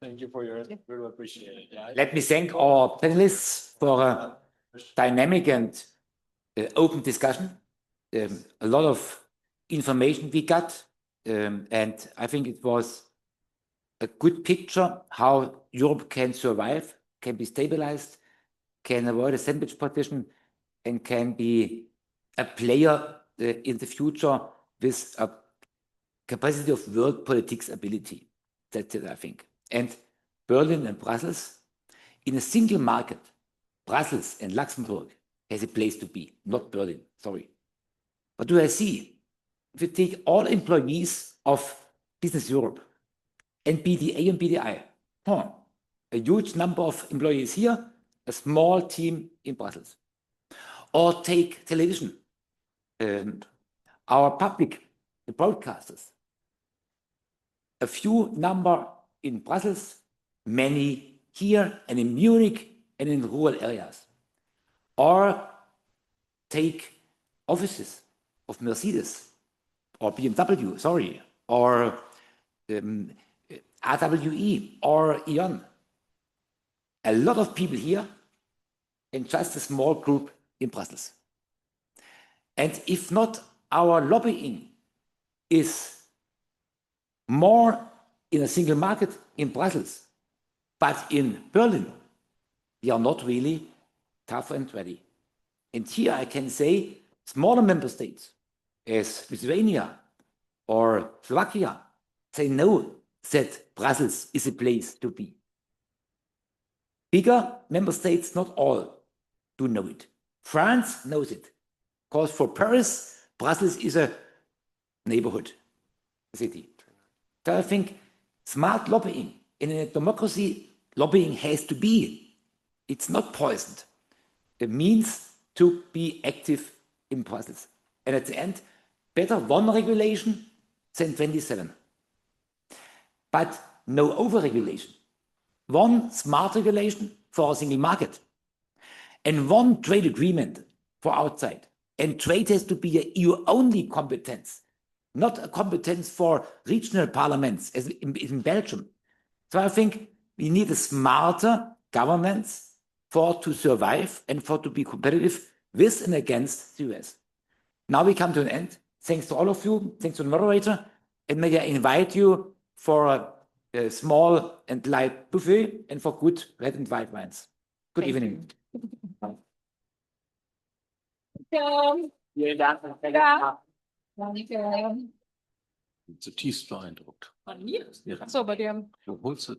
Thank you for your input. Really appreciate it. Yeah. Let me thank our panelists for a dynamic and open discussion. A lot of information we got, and I think it was a good picture how Europe can survive, can be stabilized, can avoid a sandwich position, and can be a player in the future with a capacity of world politics ability. That's it, I think. And Berlin and Brussels, in a single market, Brussels and Luxembourg has a place to be, not Berlin, sorry. What do I see? If you take all employees of Business Europe and BDA and BDI, a huge number of employees here, a small team in Brussels. Or take television, our public, the broadcasters. A few number in Brussels, many here and in Munich and in rural areas. Or take offices of Mercedes or BMW, sorry, or RWE or E.ON. A lot of people here and just a small group in Brussels. And if not, our lobbying is more in a single market in Brussels, but in Berlin, we are not really tough and ready. And here I can say smaller member states as Lithuania or Slovakia, they know that Brussels is a place to be. Bigger member states, not all, do know it. France knows it, because for Paris, Brussels is a neighborhood city. So I think smart lobbying in a democracy, lobbying has to be. It's not poisoned. It means to be active in Brussels. And at the end, better one regulation than 27. But no over-regulation. One smart regulation for a single market. And one trade agreement for outside. And trade has to be an EU-only competence, not a competence for regional parliaments, as in Belgium. So I think we need a smarter governance to survive and to be competitive with and against the US. Now we come to an end. Thanks to all of you. Thanks to the moderator. And may I invite you for a small and light buffet and for good red and white wines. Good evening. Vielen Dank. Ja. Zutiefst beeindruckt. Von mir? Ja. Ach so, bei dir. Du holst es.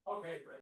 Okay, great.